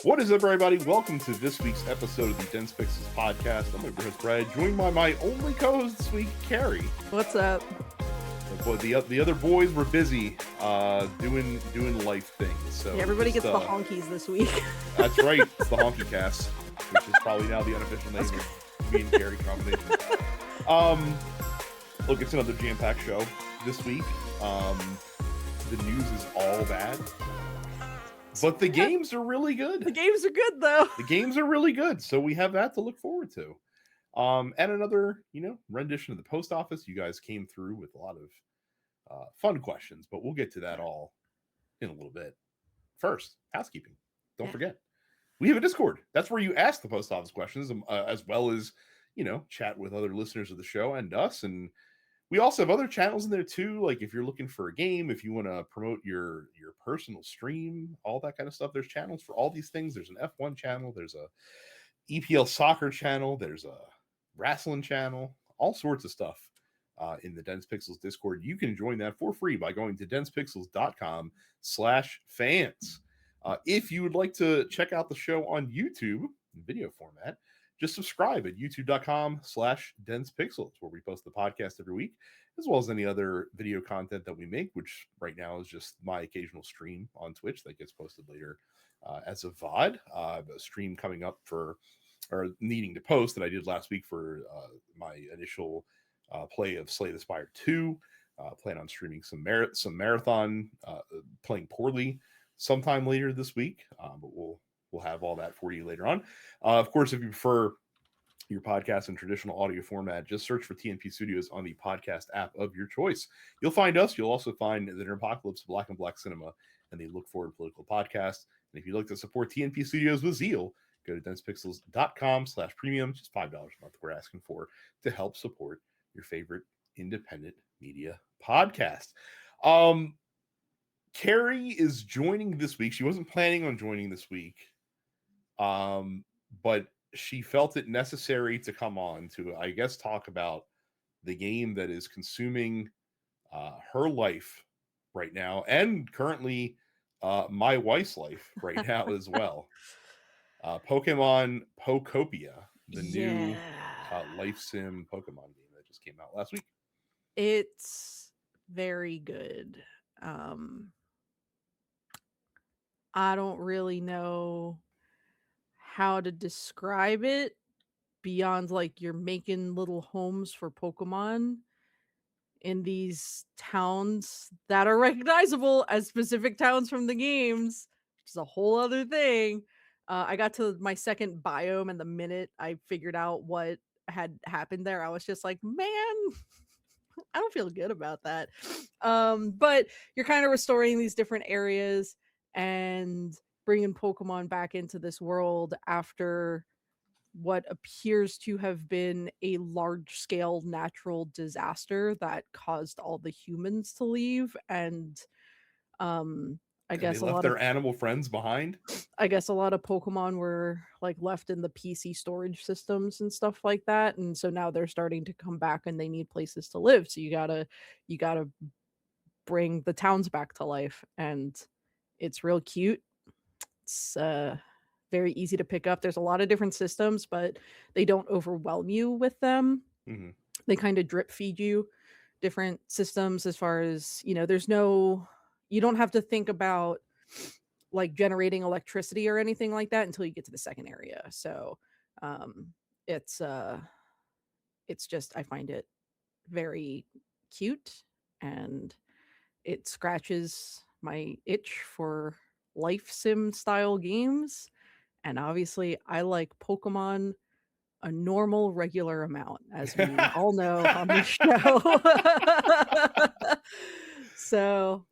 What is up, everybody? Welcome to this week's episode of the Dense Pixels podcast. I'm your host, Brad, joined by my only co-host this week, Carrie. What's up? The other boys were busy doing life things. So yeah, everybody gets the honkies this week. That's right. It's the Honky Cast, which is probably now the unofficial name of me and Carrie combination. Look, it's another jam-packed show this week. The news is all bad. But the games are really good. The games are good, though. The games are really good, so we have that to look forward to. And another, rendition of the post office. You guys came through with a lot of fun questions, but we'll get to that all in a little bit. First, housekeeping. Don't forget, we have a Discord. That's where you ask the post office questions, as well as, chat with other listeners of the show and us. And we also have other channels in there too. Like if you're looking for a game, if you want to promote your personal stream, all that kind of stuff, there's channels for all these things. There's an F1 channel. There's a EPL soccer channel. There's a wrestling channel, all sorts of stuff in the Dense Pixels Discord. You can join that for free by going to densepixels.com/fans. If you would like to check out the show on YouTube in video format, just subscribe at youtube.com/densepixels, where we post the podcast every week, as well as any other video content that we make, which right now is just my occasional stream on Twitch that gets posted later as a VOD. A stream coming up or needing to post that I did last week for my initial play of Slay the Spire 2. Plan on streaming some marathon, playing poorly sometime later this week, but we'll have all that for you later on. Of course, if you prefer your podcast in traditional audio format, just search for TNP Studios on the podcast app of your choice. You'll find us. You'll also find the Apocalypse, Black and Black Cinema, and the Look Forward Political Podcast. And if you'd like to support TNP Studios with zeal, go to densepixels.com/premium. Just $5 a month we're asking for to help support your favorite independent media podcast. Carrie is joining this week. She wasn't planning on joining this week. But she felt it necessary to come on to, I guess, talk about the game that is consuming her life right now, and currently my wife's life right now as well. Pokemon Pokopia, the new life sim Pokemon game that just came out last week. It's very good. I don't really know how to describe it beyond like you're making little homes for Pokemon in these towns that are recognizable as specific towns from the games, which is a whole other thing. I got to my second biome, and the minute I figured out what had happened there, I was just like, man, I don't feel good about that. But you're kind of restoring these different areas and bringing Pokemon back into this world after what appears to have been a large-scale natural disaster that caused all the humans to leave. And I guess they left their animal friends behind. I guess a lot of Pokemon were like left in the PC storage systems and stuff like that, and so now they're starting to come back and they need places to live. So you gotta bring the towns back to life, and it's real cute. It's very easy to pick up. There's a lot of different systems, but they don't overwhelm you with them. Mm-hmm. They kind of drip feed you different systems as far as, you don't have to think about like generating electricity or anything like that until you get to the second area. So it's just, I find it very cute, and it scratches my itch for life sim style games. And obviously I like Pokemon a normal regular amount, as we all know on this show. So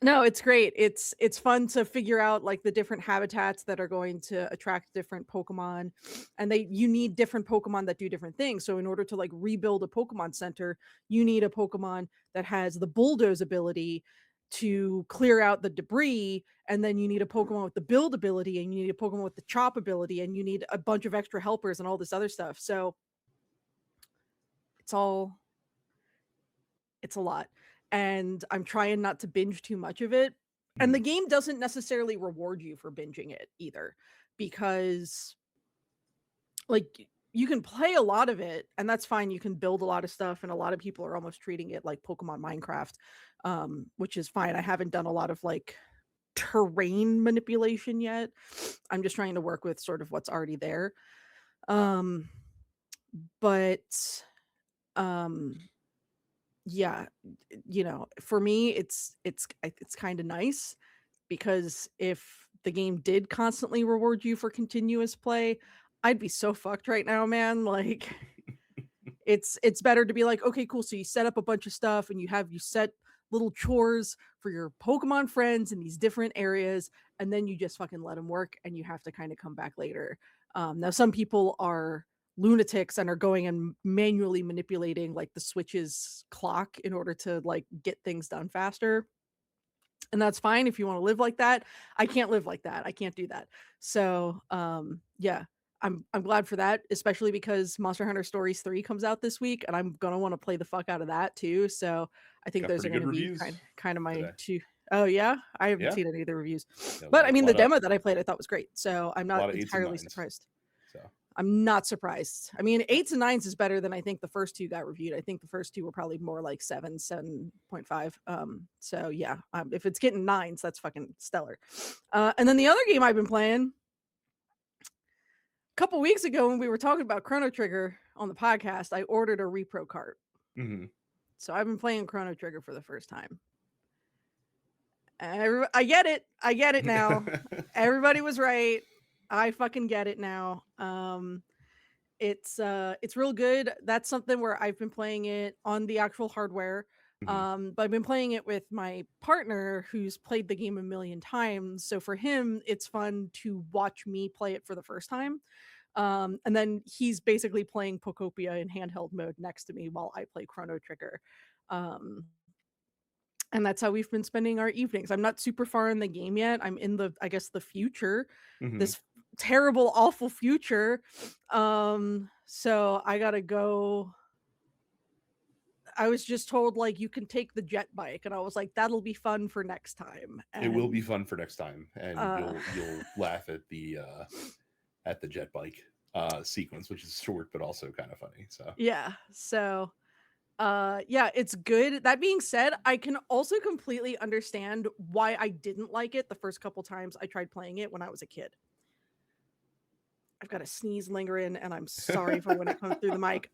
no, it's great. It's fun to figure out like the different habitats that are going to attract different Pokemon, and you need different Pokemon that do different things. So in order to like rebuild a Pokemon center, you need a Pokemon that has the bulldoze ability to clear out the debris, and then you need a Pokemon with the build ability, and you need a Pokemon with the chop ability, and you need a bunch of extra helpers and all this other stuff. So it's a lot. And I'm trying not to binge too much of it And the Mhm. game doesn't necessarily reward you for binging it either, because like you can play a lot of it and that's fine. You can build a lot of stuff and a lot of people are almost treating it like Pokemon Minecraft, which is fine. I haven't done a lot of like terrain manipulation yet. I'm just trying to work with sort of what's already there. Um, but um yeah, for me it's kind of nice because if the game did constantly reward you for continuous play, I'd be so fucked right now, man. Like it's better to be like, okay, cool. So you set up a bunch of stuff and you set little chores for your Pokemon friends in these different areas, and then you just fucking let them work and you have to kind of come back later. Now some people are lunatics and are going and manually manipulating like the Switch's clock in order to like get things done faster. And that's fine if you want to live like that. I can't live like that. I can't do that. So, yeah, I'm glad for that, especially because Monster Hunter Stories 3 comes out this week and I'm going to want to play the fuck out of that too. So, I think Got those are pretty going good to be reviews kind of my today. two. Oh yeah, I haven't Yeah, seen any of the reviews. yeah, But I mean the lot of demo that I played I thought was great. So, I'm a not lot of eights and entirely nines. surprised. So I'm not surprised. I mean, yeah, 8s and 9s is better than I think the first 2 got reviewed. I think the first 2 were probably more like 7, 7.5. So yeah, if it's getting 9s, that's fucking stellar. And then the other game I've been playing a couple weeks ago when we were talking about Chrono Trigger on the podcast, I ordered a repro cart. hmm So I've been playing Chrono Trigger for the first time. I get it. I get it now. Everybody was right. I fucking get it now. It's real good. That's something where I've been playing it on the actual hardware. hmm But I've been playing it with my partner who's played the game a million times. So for him, it's fun to watch me play it for the first time. And then he's basically playing Pokopia in handheld mode next to me while I play Chrono Trigger. Um, and that's how we've been spending our evenings. I'm not super far in the game yet. I'm in I guess the future, hmm this terrible, awful future. So I gotta go. I was just told like you can take the jet bike, and I was like, that'll be fun for next time. It will be And fun for next time, and uh you'll laugh at the jet bike sequence, which is short but also kind of funny. So yeah, so yeah, it's good. That being said, I can also completely understand why I didn't like it the first couple times I tried playing it when I was a kid. I've got a sneeze lingering, and I'm sorry for when it comes through the mic.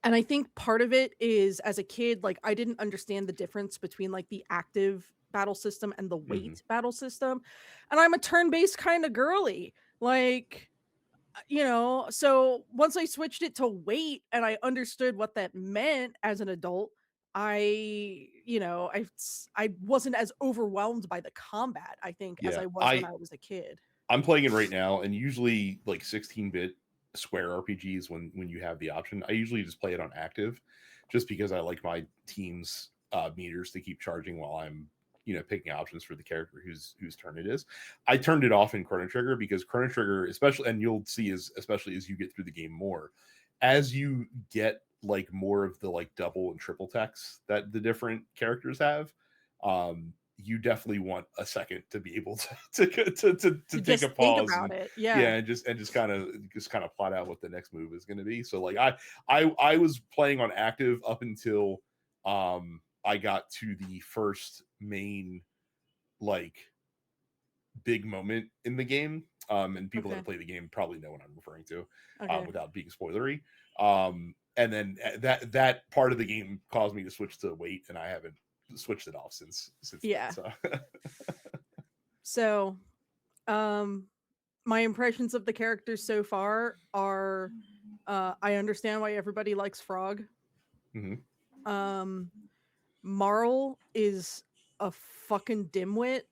And I think part of it is as a kid, like I didn't understand the difference between like the active battle system and the hmm wait battle system. And I'm a turn-based kind of girly. Like, so once I switched it to wait and I understood what that meant as an adult, I wasn't as overwhelmed by the combat, I think, as yeah, I was when I was a kid. I'm playing it right now, and usually like 16-bit Square RPGs when you have the option, I usually just play it on active, just because I like my team's meters to keep charging while I'm picking options for the character whose turn it is. I turned it off in Chrono Trigger because Chrono Trigger, especially, and you'll see especially as you get through the game more, as you get like more of the like double and triple text that the different characters have, you definitely want a second to be able to To take a just think pause about and it. Yeah. yeah, and just kind of plot out what the next move is going to be. So like I was playing on active up until I got to the first main like big moment in the game. And people that Okay. have played the game probably know what I'm referring to, Okay. without being spoilery. And then that part of the game caused me to switch to wait, and I haven't switched it off since then. Yeah. So So, um my impressions of the characters so far are I understand why everybody likes Frog. mhm. Um Marl is a fucking dimwit,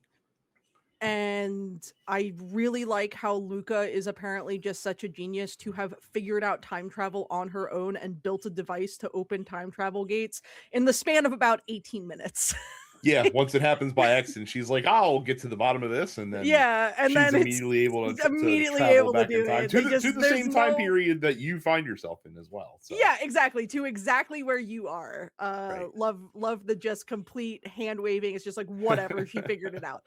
and I really like how Luca is apparently just such a genius to have figured out time travel on her own and built a device to open time travel gates in the span of about 18 minutes. Yeah, once it happens by accident, she's like, "I'll get to the bottom of this," and then Yeah, and she's then it's immediately able to immediately travel able to back in do time it. They to just the there's same time no period that you find yourself in as well. So Yeah, exactly, to exactly where you are. right. Love the just complete hand waving. It's just like whatever, she figured it out.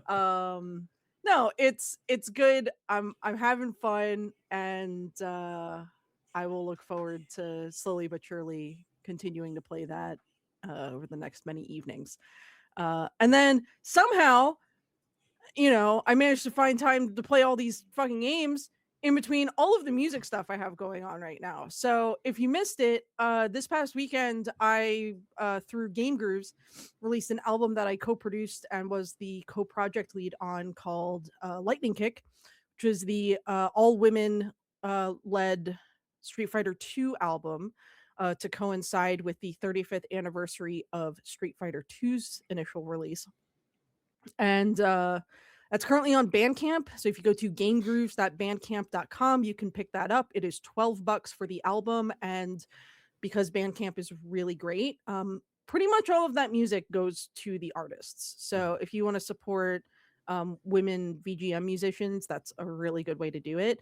No, it's good. I'm having fun, and I will look forward to slowly but surely continuing to play that over the next many evenings. And then somehow, I managed to find time to play all these fucking games in between all of the music stuff I have going on right now. So if you missed it, this past weekend, I, through Game Grooves, released an album that I co-produced and was the co-project lead on called Lightning Kick, which is the all-women led Street Fighter 2 album to coincide with the 35th anniversary of Street Fighter 2's initial release. And that's currently on Bandcamp. So if you go to gamegrooves.bandcamp.com, you can pick that up. It is $12 for the album, and because Bandcamp is really great, pretty much all of that music goes to the artists. So if you want to support women VGM musicians, that's a really good way to do it.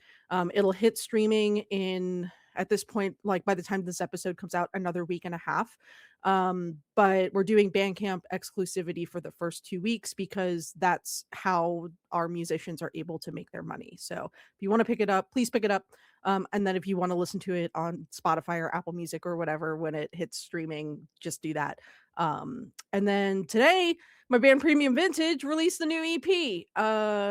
It'll hit streaming in, at this point, like by the time this episode comes out, another week and a half. But we're doing Bandcamp exclusivity for the first 2 weeks because that's how our musicians are able to make their money. So if you want to pick it up, please pick it up. And then if you want to listen to it on Spotify or Apple Music or whatever when it hits streaming, just do that. And then today, my band Premium Vintage released the new EP.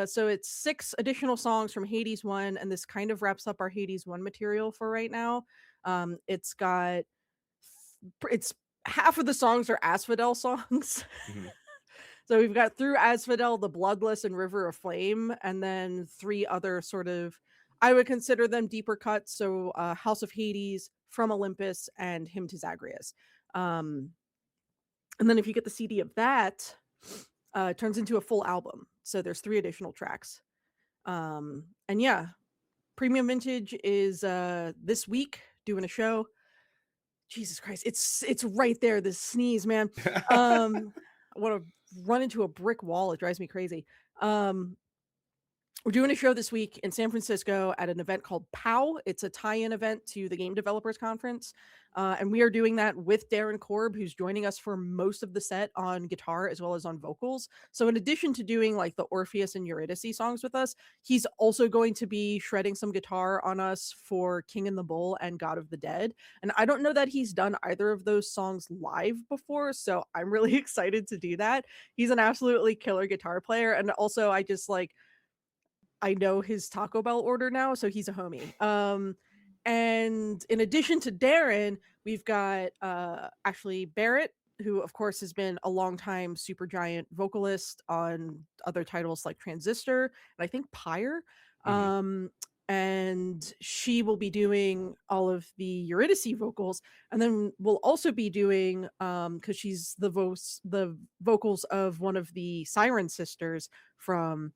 So it's 6 additional songs from Hades 1, and this kind of wraps up our Hades 1 material for right now. It's got it's half of the songs are Asphodel songs. Mhm. So we've got Through Asphodel, The Bloodless, and River of Flame, and then 3 other sort of, I would consider them deeper cuts. So House of Hades, From Olympus, and Hymn to Zagreus. And then if you get the CD of that, it turns into a full album. So there's 3 additional tracks. And yeah, Premium Vintage is this week doing a show. Jesus Christ, it's right there. This sneeze, man. I want to run into a brick wall. It drives me crazy. We're doing a show this week in San Francisco at an event called POW. It's a tie-in event to the Game Developers Conference. And we are doing that with Darren Korb, who's joining us for most of the set on guitar as well as on vocals. So in addition to doing like the Orpheus and Eurydice songs with us, he's also going to be shredding some guitar on us for King and the Bull and God of the Dead. And I don't know that he's done either of those songs live before, so I'm really excited to do that. He's an absolutely killer guitar player. And also I know his Taco Bell order now, so he's a homie. And in addition to Darren, we've got Ashley Barrett, who of course has been a longtime Supergiant vocalist on other titles like Transistor and I think Pyre. And she will be doing all of the Eurydice vocals, and then we'll also be doing because she's the vocals of one of the Siren sisters from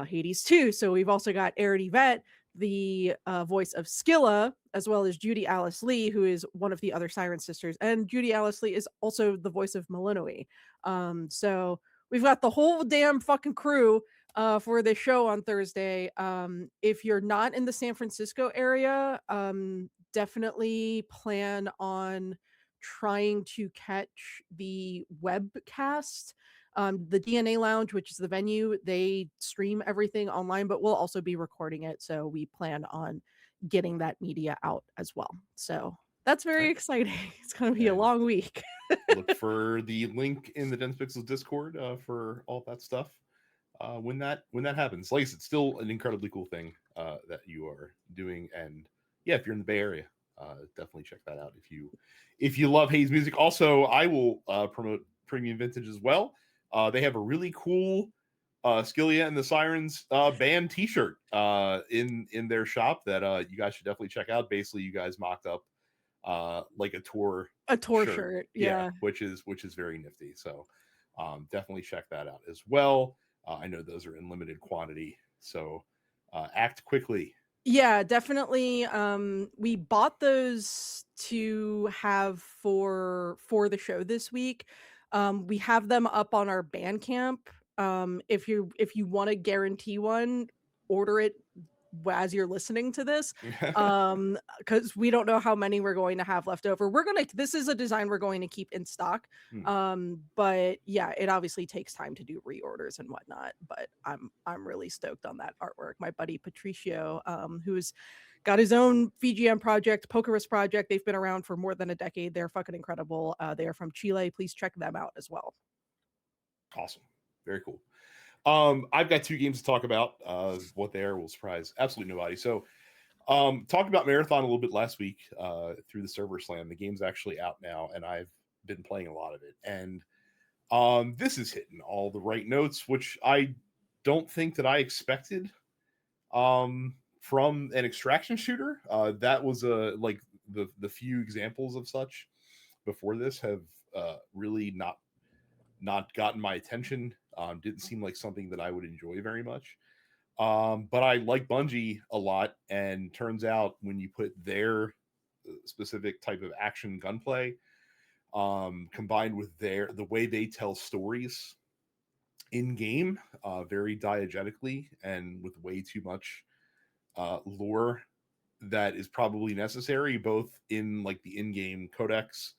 Hades 2. So we've also got Erin Yvette, the voice of Scylla, as well as Judy Alice Lee, who is one of the other Siren sisters. And Judy Alice Lee is also the voice of Malinois. So we've got the whole damn fucking crew for this show on Thursday. If you're not in the San Francisco area, definitely plan on trying to catch the webcast. The DNA Lounge, which is the venue, they stream everything online, but we'll also be recording it. So we plan on getting that media out as well. So that's very exciting. It's going to be a long week. Look for the link in the Dense Pixels Discord for all that stuff when that happens. Like I said, still an incredibly cool thing that you are doing, and yeah, if you're in the Bay Area, definitely check that out if you love Hayes music. Also, I will promote Premium Vintage as well. They have a really cool Skillia and the Sirens band T-shirt in their shop that you guys should definitely check out. Basically, you guys mocked up like a tour shirt, yeah, which is very nifty. So definitely check that out as well. I know those are in limited quantity, so act quickly. Yeah, definitely. We bought those to have for the show this week. We have them up on our Bandcamp. If you want to guarantee one, order it as you're listening to this. Because we don't know how many we're going to have left over. This is a design we're going to keep in stock. But yeah, it obviously takes time to do reorders and whatnot. But I'm really stoked on that artwork. My buddy Patricio, who's got his own VGM project, Pokerus project. They've been around for more than a decade. They're fucking incredible. They are from Chile. Please check them out as well. Awesome. Very cool. I've got 2 games to talk about. What they are will surprise absolutely nobody. So, talked about Marathon a little bit last week through the server slam. The game's actually out now, and I've been playing a lot of it. And this is hitting all the right notes, which I don't think that I expected from an extraction shooter. That was like the few examples of such before this have really not gotten my attention. Didn't seem like something that I would enjoy very much. But I like Bungie a lot, and turns out when you put their specific type of action gunplay combined with the way they tell stories in game, very diegetically and with way too much lore that is probably necessary, both in like the in-game codex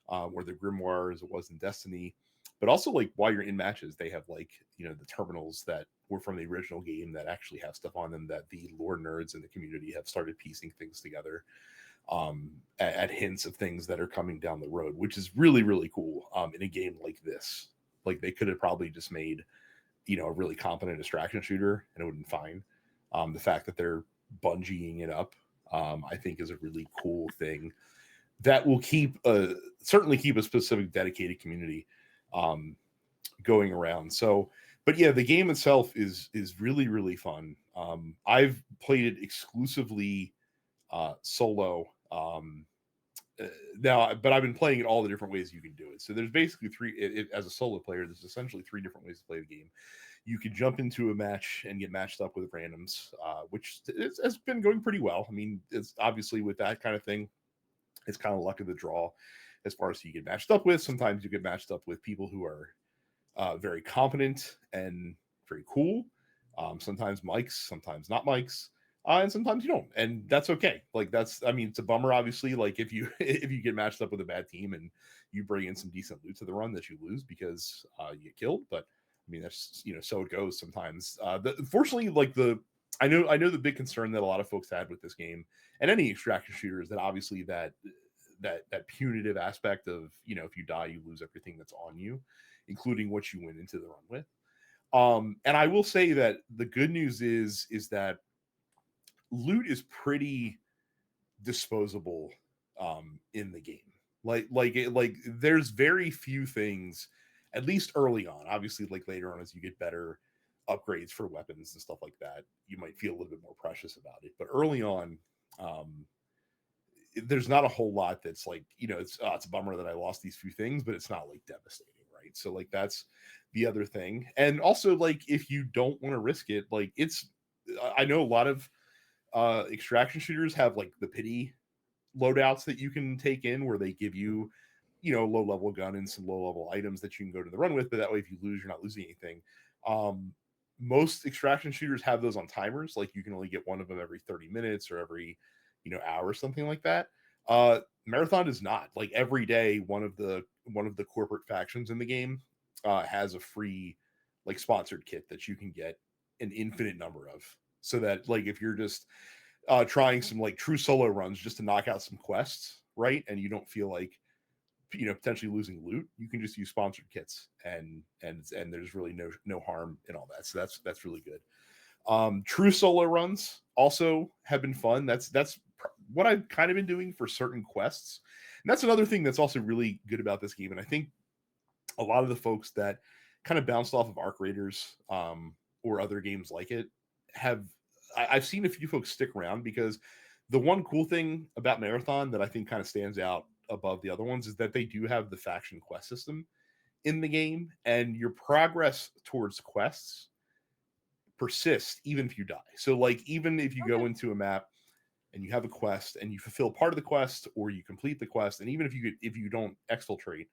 or the grimoire as it was in Destiny, but also like while you're in matches, they have like, you know, the terminals that were from the original game that actually have stuff on them that the lore nerds in the community have started piecing things together at hints of things that are coming down the road, which is really, really cool in a game like this. Like they could have probably just made, you know, a really competent distraction shooter and it would have been fine. The fact that they're Bungieing it up, I think is a really cool thing that will certainly keep a specific dedicated community going around. So, but yeah, the game itself is really, really fun. I've played it exclusively solo now, but I've been playing it all the different ways you can do it. So there's basically as a solo player, there's essentially 3 different ways to play the game. You could jump into a match and get matched up with randoms, which has been going pretty well. I mean, it's obviously with that kind of thing, it's kind of luck of the draw as far as who you get matched up with. Sometimes you get matched up with people who are very competent and very cool. Sometimes mics, sometimes not mics. And sometimes you don't, and that's okay. Like I mean, it's a bummer, obviously. Like if you if you get matched up with a bad team and you bring in some decent loot to the run, that you lose because you get killed. But I mean, that's, you know, so it goes sometimes. Fortunately, like I know the big concern that a lot of folks had with this game and any extraction shooter is that obviously that punitive aspect of, you know, if you die, you lose everything that's on you, including what you went into the run with. And I will say that the good news is that loot is pretty disposable in the game. Like there's very few things, at least early on. Obviously, like later on as you get better upgrades for weapons and stuff like that, you might feel a little bit more precious about it. But early on, there's not a whole lot that's like, you know, it's a bummer that I lost these few things, but it's not like devastating, right? So like that's the other thing. And also like if you don't want to risk it, like I know a lot of extraction shooters have like the pity loadouts that you can take in where they give you, you know, low level gun and some low level items that you can go to the run with, but that way if you lose, you're not losing anything. Most extraction shooters have those on timers, like you can only get one of them every 30 minutes or every, you know, hour or something like that. Marathon is not. Like every day one of the corporate factions in the game has a free like sponsored kit that you can get an infinite number of, so that like if you're just trying some like true solo runs just to knock out some quests, right, and you don't feel like, you know, potentially losing loot, you can just use sponsored kits and there's really no harm in all that. So that's really good. True solo runs also have been fun. That's what I've kind of been doing for certain quests, and that's another thing that's also really good about this game. And I think a lot of the folks that kind of bounced off of Arc Raiders or other games like it I've seen a few folks stick around, because the one cool thing about Marathon that I think kind of stands out above the other ones is that they do have the faction quest system in the game, and your progress towards quests persist even if you die. So like even if you go into a map and you have a quest and you fulfill part of the quest or you complete the quest, and even if you don't exfiltrate,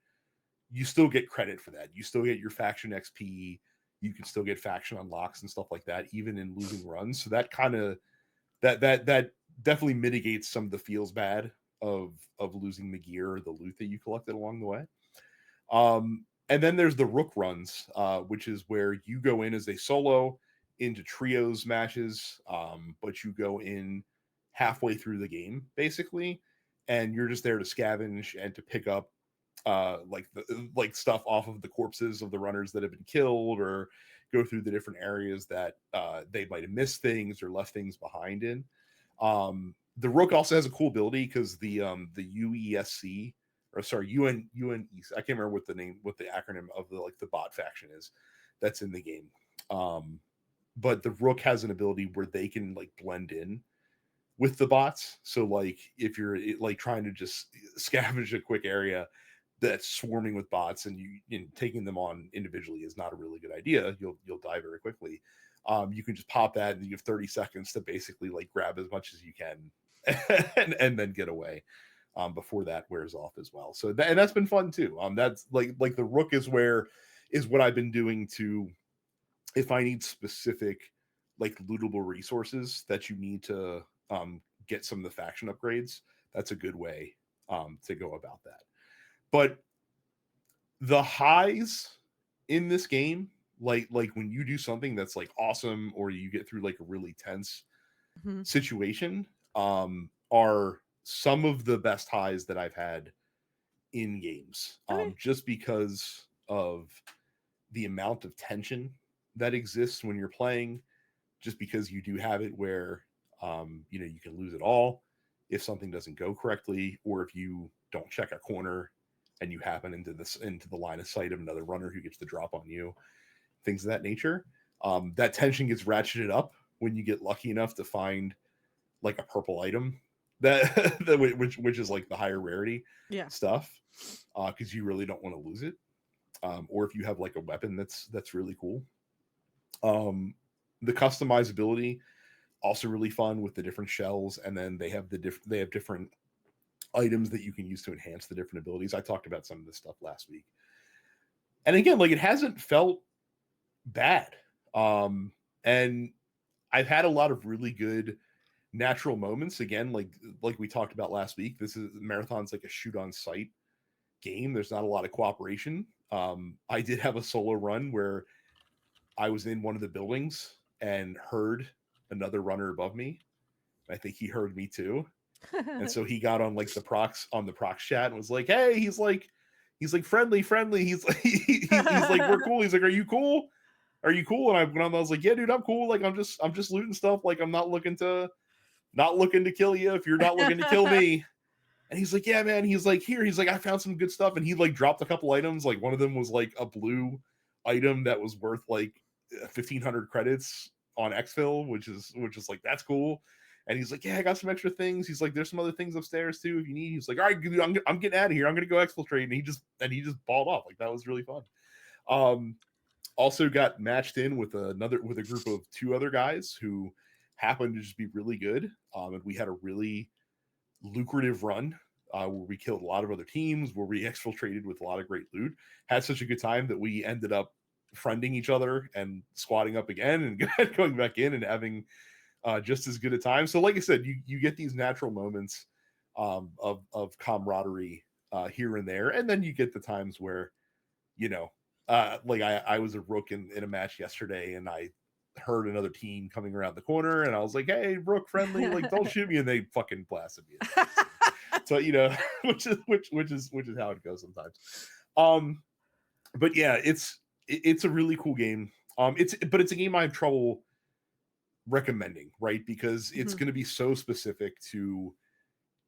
you still get credit for that. You still get your faction XP. You can still get faction unlocks and stuff like that, even in losing runs. So that kind of that definitely mitigates some of the feels bad of losing the gear or the loot that you collected along the way. And then there's the Rook runs, which is where you go in as a solo into trios matches, but you go in halfway through the game basically, and you're just there to scavenge and to pick up like stuff off of the corpses of the runners that have been killed, or go through the different areas that they might have missed things or left things behind in. The Rook also has a cool ability because the UESC, or sorry, UNEC, I can't remember what the acronym of the bot faction is that's in the game. But the Rook has an ability where they can like blend in with the bots. So like if you're like trying to just scavenge a quick area that's swarming with bots, and taking them on individually is not a really good idea. You'll die very quickly. You can just pop that, and you have 30 seconds to basically like grab as much as you can and then get away before that wears off as well. So and that's been fun too. That's like the Rook is what I've been doing to, if I need specific like lootable resources that you need to get some of the faction upgrades, that's a good way to go about that. But the highs in this game, like when you do something that's like awesome, or you get through like a really tense Mhm. situation, are some of the best highs that I've had in games. Okay. Just because of the amount of tension that exists when you're playing, just because you do have it where you can lose it all if something doesn't go correctly, or if you don't check a corner and you happen into the line of sight of another runner who gets the drop on you, things of that nature. That tension gets ratcheted up when you get lucky enough to find like a purple item which is like the higher rarity Yeah. stuff, because you really don't want to lose it. Or if you have like a weapon that's really cool. The customizability also really fun with the different shells, and then they have different items that you can use to enhance the different abilities. I talked about some of this stuff last week, and again, like it hasn't felt bad. And I've had a lot of really good natural moments. Again, like we talked about last week, this is marathon's like a shoot on sight game. There's not a lot of cooperation. I did have a solo run where I was in one of the buildings and heard another runner above me. I think he heard me too. And so he got on like the prox chat and was like, "Hey," he's like friendly. He's like, he's like, "We're cool." He's like, "Are you cool? Are you cool?" And I went on. I was like, "Yeah, dude, I'm cool. Like, I'm just looting stuff. Like, I'm not looking to kill you if you're not looking to kill me." And he's like, "Yeah, man." He's like, "Here." He's like, "I found some good stuff." And he like dropped a couple items. Like one of them was like a blue item that was worth like 1,500 credits on exfil, which is like, that's cool. And he's like, "Yeah, I got some extra things." He's like, "There's some other things upstairs too if you need." He's like, "All right, dude, I'm getting out of here. I'm gonna go exfiltrate." And he just balled off. Like that was really fun. Um, Also got matched in with a group of two other guys who happened to just be really good. And we had a really lucrative run where we killed a lot of other teams, where we exfiltrated with a lot of great loot. Had such a good time that we ended up friending each other and squatting up again and going back in and having just as good a time. So, like I said, you get these natural moments of camaraderie here and there, and then you get the times where you know, like I was a Rook in a match yesterday, and I heard another team coming around the corner, and I was like, "Hey, Rook friendly, like don't shoot me," and they fucking blasted me. So which is how it goes sometimes. Um, but yeah, it's a really cool game. It's a game I have trouble recommending, right? Because it's Mhm. going to be so specific to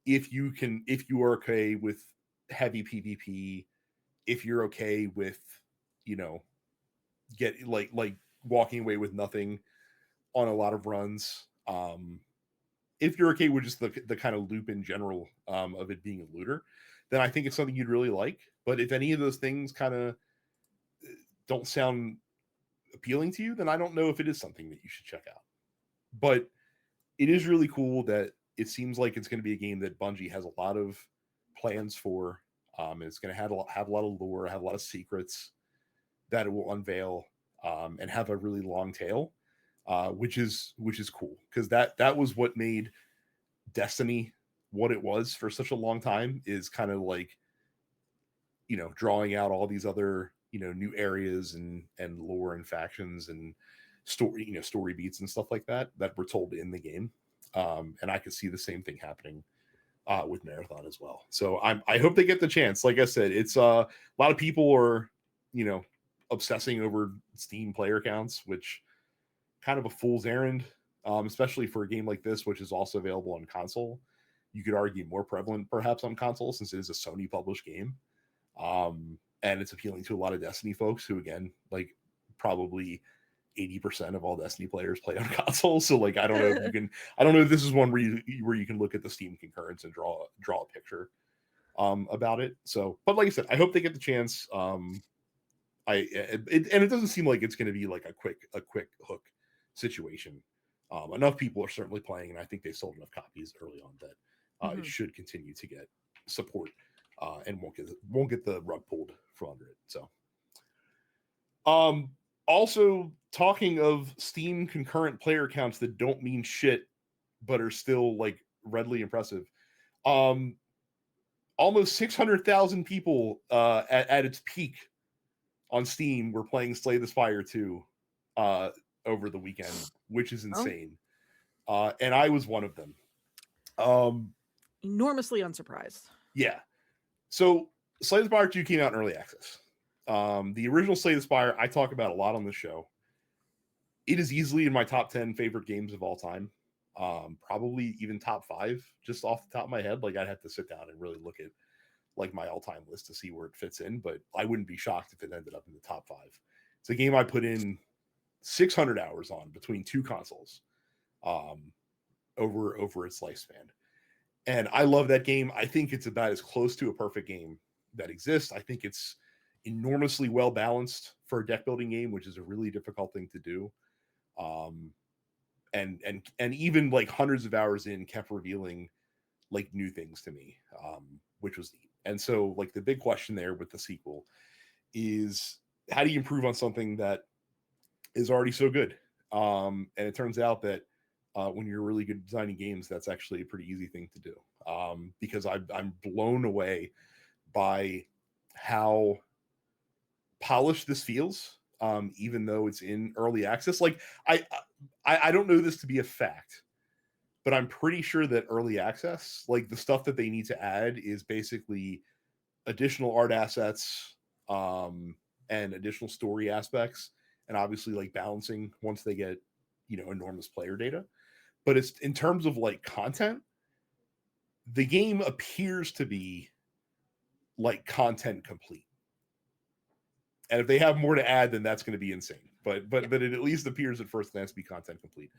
if you are okay with heavy PvP, if you're okay with you know get like walking away with nothing on a lot of runs. If you're okay with just the kind of loop in general of it being a looter, then I think it's something you'd really like. But if any of those things kind of don't sound appealing to you, then I don't know if it is something that you should check out. But it is really cool that it seems like it's going to be a game that Bungie has a lot of plans for. It's going to have a lot of lore, have a lot of secrets that it will unveil, and have a really long tail, which is cool, because that was what made Destiny what it was for such a long time, is kind of like, drawing out all these other, new areas and lore and factions and story beats and stuff like that were told in the game. And I could see the same thing happening with Marathon as well. So I hope they get the chance. Like I said, it's a lot of people are, obsessing over Steam player counts, which kind of a fool's errand, especially for a game like this, which is also available on console. You could argue more prevalent perhaps on console, since it is a Sony published game. And it's appealing to a lot of Destiny folks who, again, like, probably 80% of all Destiny players play on console. So, like, I don't know if this is one where you can look at the Steam concurrence and draw a picture about it. So, but like I said, I hope they get the chance. It doesn't seem like it's going to be like a quick hook situation. Enough people are certainly playing, and I think they sold enough copies early on that it should continue to get support, and won't get the rug pulled from under it. So, also, talking of Steam concurrent player counts that don't mean shit but are still, like, readily impressive. Almost 600,000 people at its peak on Steam were playing Slay the Spire 2 over the weekend, which is insane. And I was one of them. Enormously unsurprised. Yeah. So Slay the Spire 2 came out in early access. The original Slay the Spire I talk about a lot on the show. It is easily in my top 10 favorite games of all time. Probably even top 5, just off the top of my head. Like, I'd have to sit down and really look at, like, my all-time list to see where it fits in, but I wouldn't be shocked if it ended up in the top 5. It's a game I put in 600 hours on between 2 consoles, over its lifespan. And I love that game. I think it's about as close to a perfect game that exists. I think it's enormously well balanced for a deck building game, which is a really difficult thing to do. And even, like, hundreds of hours in, kept revealing, like, new things to me, which was neat. And so, like, the big question there with the sequel is, how do you improve on something that is already so good? And it turns out that when you're really good at designing games, that's actually a pretty easy thing to do. Because I'm blown away by how polished this feels, even though it's in early access. Like, I don't know this to be a fact, but I'm pretty sure that early access, like, the stuff that they need to add is basically additional art assets, and additional story aspects, and obviously, like, balancing once they get, enormous player data. But it's, in terms of, like, content, the game appears to be, like, content complete. And if they have more to add, then that's going to be insane. But it at least appears at first glance to be content complete.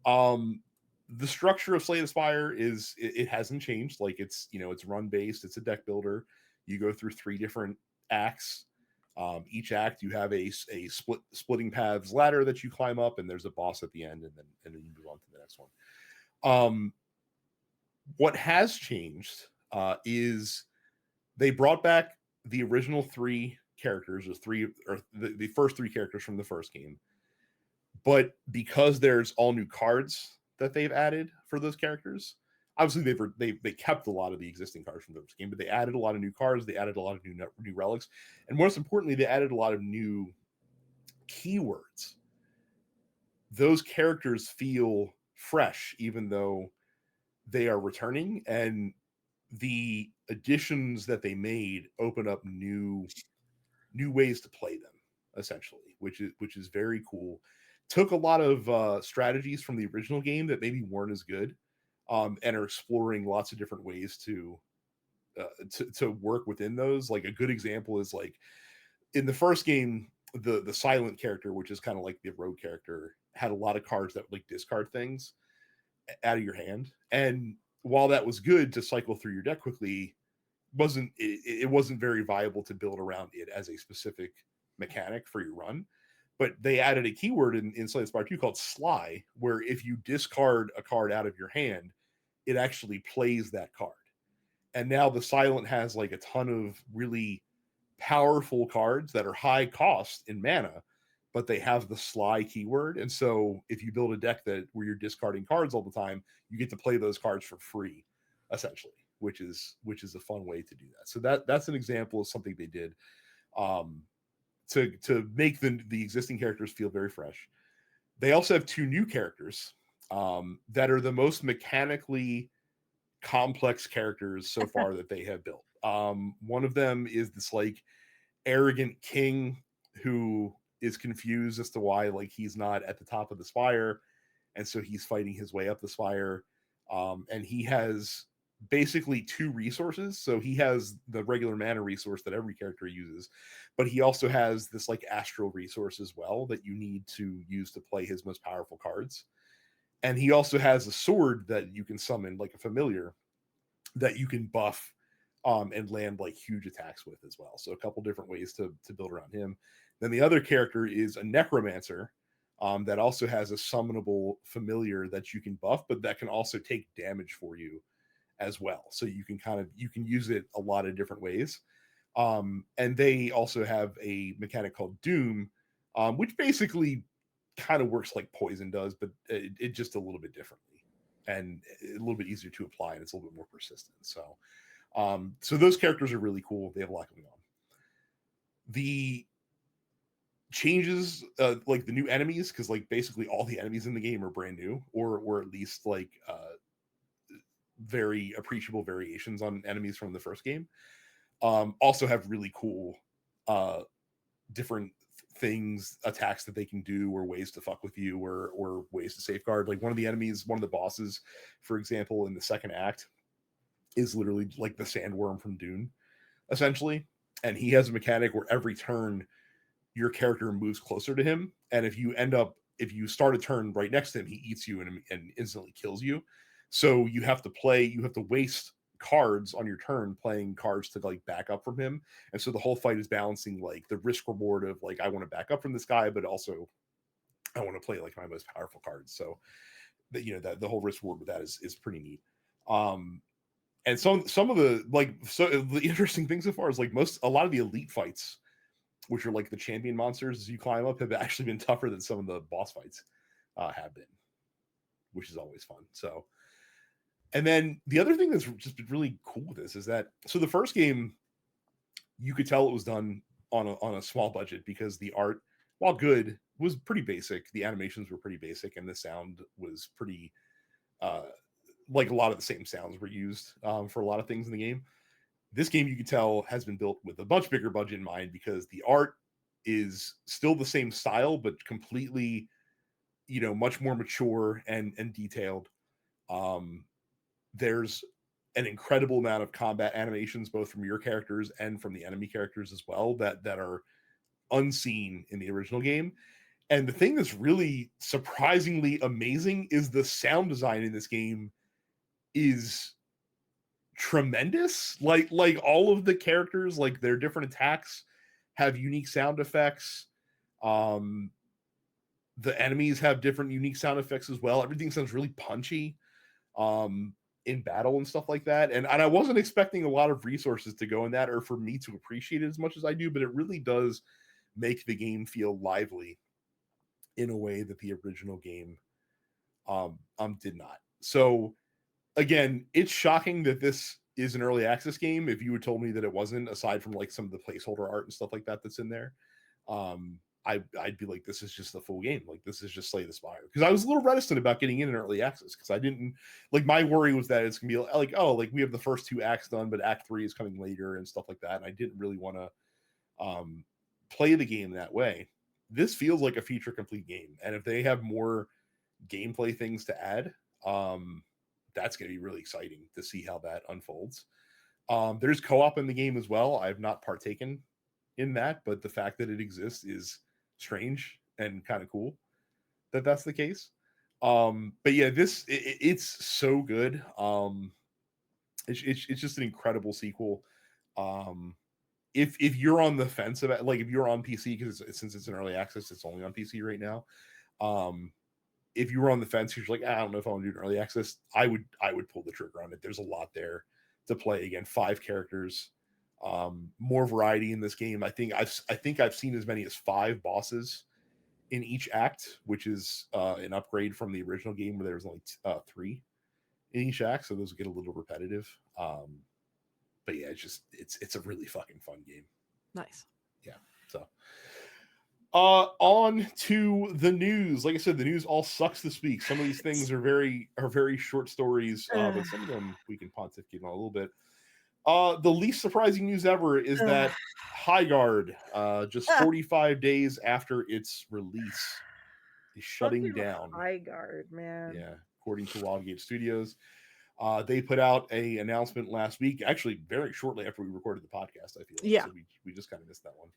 The structure of Slay the Spire it hasn't changed. Like, it's run based. It's a deck builder. You go through 3 different acts. Each act, you have a splitting paths ladder that you climb up, and there's a boss at the end, and then you move on to the next one. What has changed is they brought back the original 3 characters, or the first 3 characters from the first game. But because there's all new cards that they've added for those characters, obviously they kept a lot of the existing cards from the first game, but they added a lot of new cards, they added a lot of new relics, and most importantly, they added a lot of new keywords. Those characters feel fresh, even though they are returning, and the additions that they made open up new ways to play them, essentially, which is very cool. Took a lot of strategies from the original game that maybe weren't as good, and are exploring lots of different ways to work within those. Like, a good example is, like, in the first game, the silent character, which is kind of like the rogue character, had a lot of cards that, like, discard things out of your hand. And while that was good to cycle through your deck quickly, it wasn't very viable to build around it as a specific mechanic for your run. But they added a keyword in Slay the Spire 2 called Sly, where if you discard a card out of your hand, it actually plays that card. And now the Silent has like a ton of really powerful cards that are high cost in mana, but they have the sly keyword. And so if you build a deck that where you're discarding cards all the time, you get to play those cards for free, essentially, which is a fun way to do that. So that's an example of something they did um, to make the existing characters feel very fresh. They also have two new characters that are the most mechanically complex characters so far that they have built. One of them is this like arrogant king who is confused as to why like he's not at the top of the spire, and so he's fighting his way up the spire. And he has basically two resources. So he has the regular mana resource that every character uses, but he also has this like astral resource as well that you need to use to play his most powerful cards. And he also has a sword that you can summon, like a familiar, that you can buff and land like huge attacks with as well. So a couple different ways to build around him. Then the other character is a necromancer that also has a summonable familiar that you can buff, but that can also take damage for you as well. So you can you can use it a lot of different ways. And they also have a mechanic called Doom, which basically kind of works like Poison does, but it just a little bit differently and a little bit easier to apply, and it's a little bit more persistent. So those characters are really cool. They have a lot going on. The changes, like the new enemies, because like basically all the enemies in the game are brand new, or at least like very appreciable variations on enemies from the first game. Also have really cool different things, attacks that they can do, or ways to fuck with you, or ways to safeguard. Like one of the enemies, one of the bosses, for example, in the second act, is literally like the sandworm from Dune, essentially. And he has a mechanic where every turn your character moves closer to him, and if you start a turn right next to him, he eats you and instantly kills you. So you have to waste cards on your turn playing cards to like back up from him. And so the whole fight is balancing like the risk reward of like, I want to back up from this guy, but also I want to play like my most powerful cards. So that, you know, that the whole risk reward with that is pretty neat. And some of the like, so the interesting thing so far is like a lot of the elite fights, which are like the champion monsters as you climb up, have actually been tougher than some of the boss fights have been, which is always fun. So, and then the other thing that's just been really cool with this is that, so the first game, you could tell it was done on a small budget because the art, while good, was pretty basic. The animations were pretty basic, and the sound was pretty uh, like a lot of the same sounds were used for a lot of things in the game. This game, you can tell, has been built with a much bigger budget in mind because the art is still the same style, but completely, you know, much more mature and detailed. Um, there's an incredible amount of combat animations, both from your characters and from the enemy characters as well, that are unseen in the original game. And the thing that's really surprisingly amazing is the sound design in this game is tremendous. Like all of the characters, like their different attacks have unique sound effects. Um, the enemies have different unique sound effects as well. Everything sounds really punchy in battle and stuff like that. And I wasn't expecting a lot of resources to go in that, or for me to appreciate it as much as I do, but it really does make the game feel lively in a way that the original game did not. So again, it's shocking that this is an early access game. If you had told me that it wasn't, aside from like some of the placeholder art and stuff like that that's in there, I'd be like, this is just the full game. Like, this is just Slay the Spire. Because I was a little reticent about getting in early access because I didn't like, my worry was that it's gonna be like, oh, like we have the first two acts done, but Act 3 is coming later and stuff like that. And I didn't really want to play the game that way. This feels like a feature complete game, and if they have more gameplay things to add, that's going to be really exciting to see how that unfolds. There's co-op in the game as well. I have not partaken in that, but the fact that it exists is strange and kind of cool that that's the case. But yeah, it's so good. It's just an incredible sequel. Um, if you're on the fence about, like, if you're on PC, because since it's an early access, it's only on PC right now. If you were on the fence, you're like, I don't know if I want to do an early access, I would pull the trigger on it. There's a lot there to play. Again, 5 characters, more variety in this game. I think I've seen as many as 5 bosses in each act, which is an upgrade from the original game where there was only 3 in each act, so those get a little repetitive. But yeah, it's a really fucking fun game. Nice. Yeah. So on to the news. Like I said, the news all sucks this week. Some of these things are very short stories, but some of them we can pontificate on a little bit. The least surprising news ever is that Highguard, just 45 days after its release, is shutting down. Highguard, man. Yeah, according to Wildgate Studios. They put out a announcement last week, actually very shortly after we recorded the podcast, I feel like. Yeah. So we just kind of missed that one.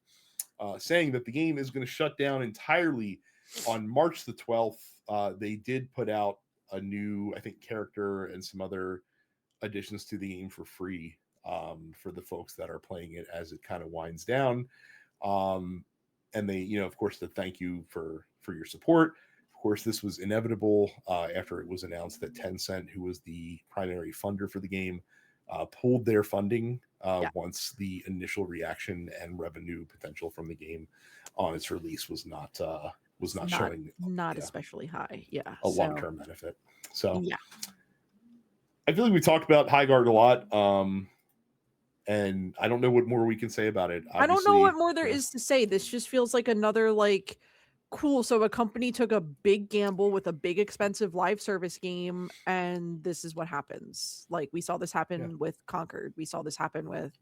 Saying that the game is going to shut down entirely on March the 12th. They did put out a new, I think, character and some other additions to the game for free for the folks that are playing it as it kind of winds down. And they, of course, to thank you for your support. Of course, this was inevitable after it was announced that Tencent, who was the primary funder for the game, pulled their funding once the initial reaction and revenue potential from the game on its release was not showing especially high. Yeah, a long-term benefit. So yeah, I feel like we talked about Highguard a lot. And I don't know what more we can say about it. I don't know what more there is to say. This just feels like another cool. So a company took a big gamble with a big expensive live service game, and this is what happens. Like we saw this happen with Conquered. We saw this happen with,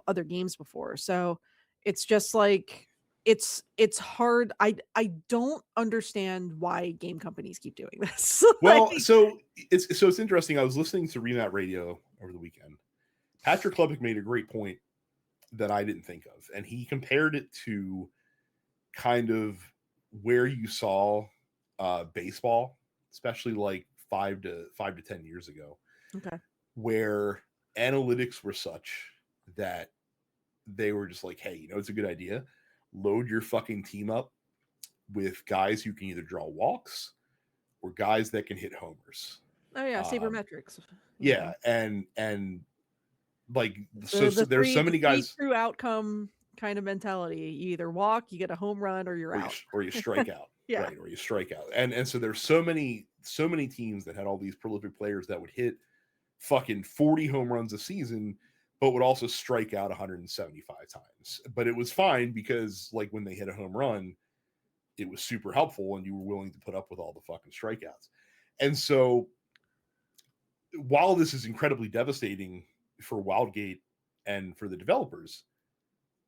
other games before. So it's just like it's hard. I don't understand why game companies keep doing this. Well, so it's interesting. I was listening to Remat Radio over the weekend. Patrick Klepek made a great point that I didn't think of, and he compared it to kind of where you saw baseball, especially like 5 to 10 years ago, where analytics were such that they were just like, hey, it's a good idea. Load your fucking team up with guys who can either draw walks or guys that can hit homers. Oh yeah, sabermetrics. Yeah, and like so there's so many guys. True outcome kind of mentality. You either walk, you get a home run, or you're out, or you strike out. Yeah, right, or you strike out. And so there's so many teams that had all these prolific players that would hit fucking 40 home runs a season, but would also strike out 175 times. But it was fine because like when they hit a home run, it was super helpful and you were willing to put up with all the fucking strikeouts. And so while this is incredibly devastating for Wildgate and for the developers,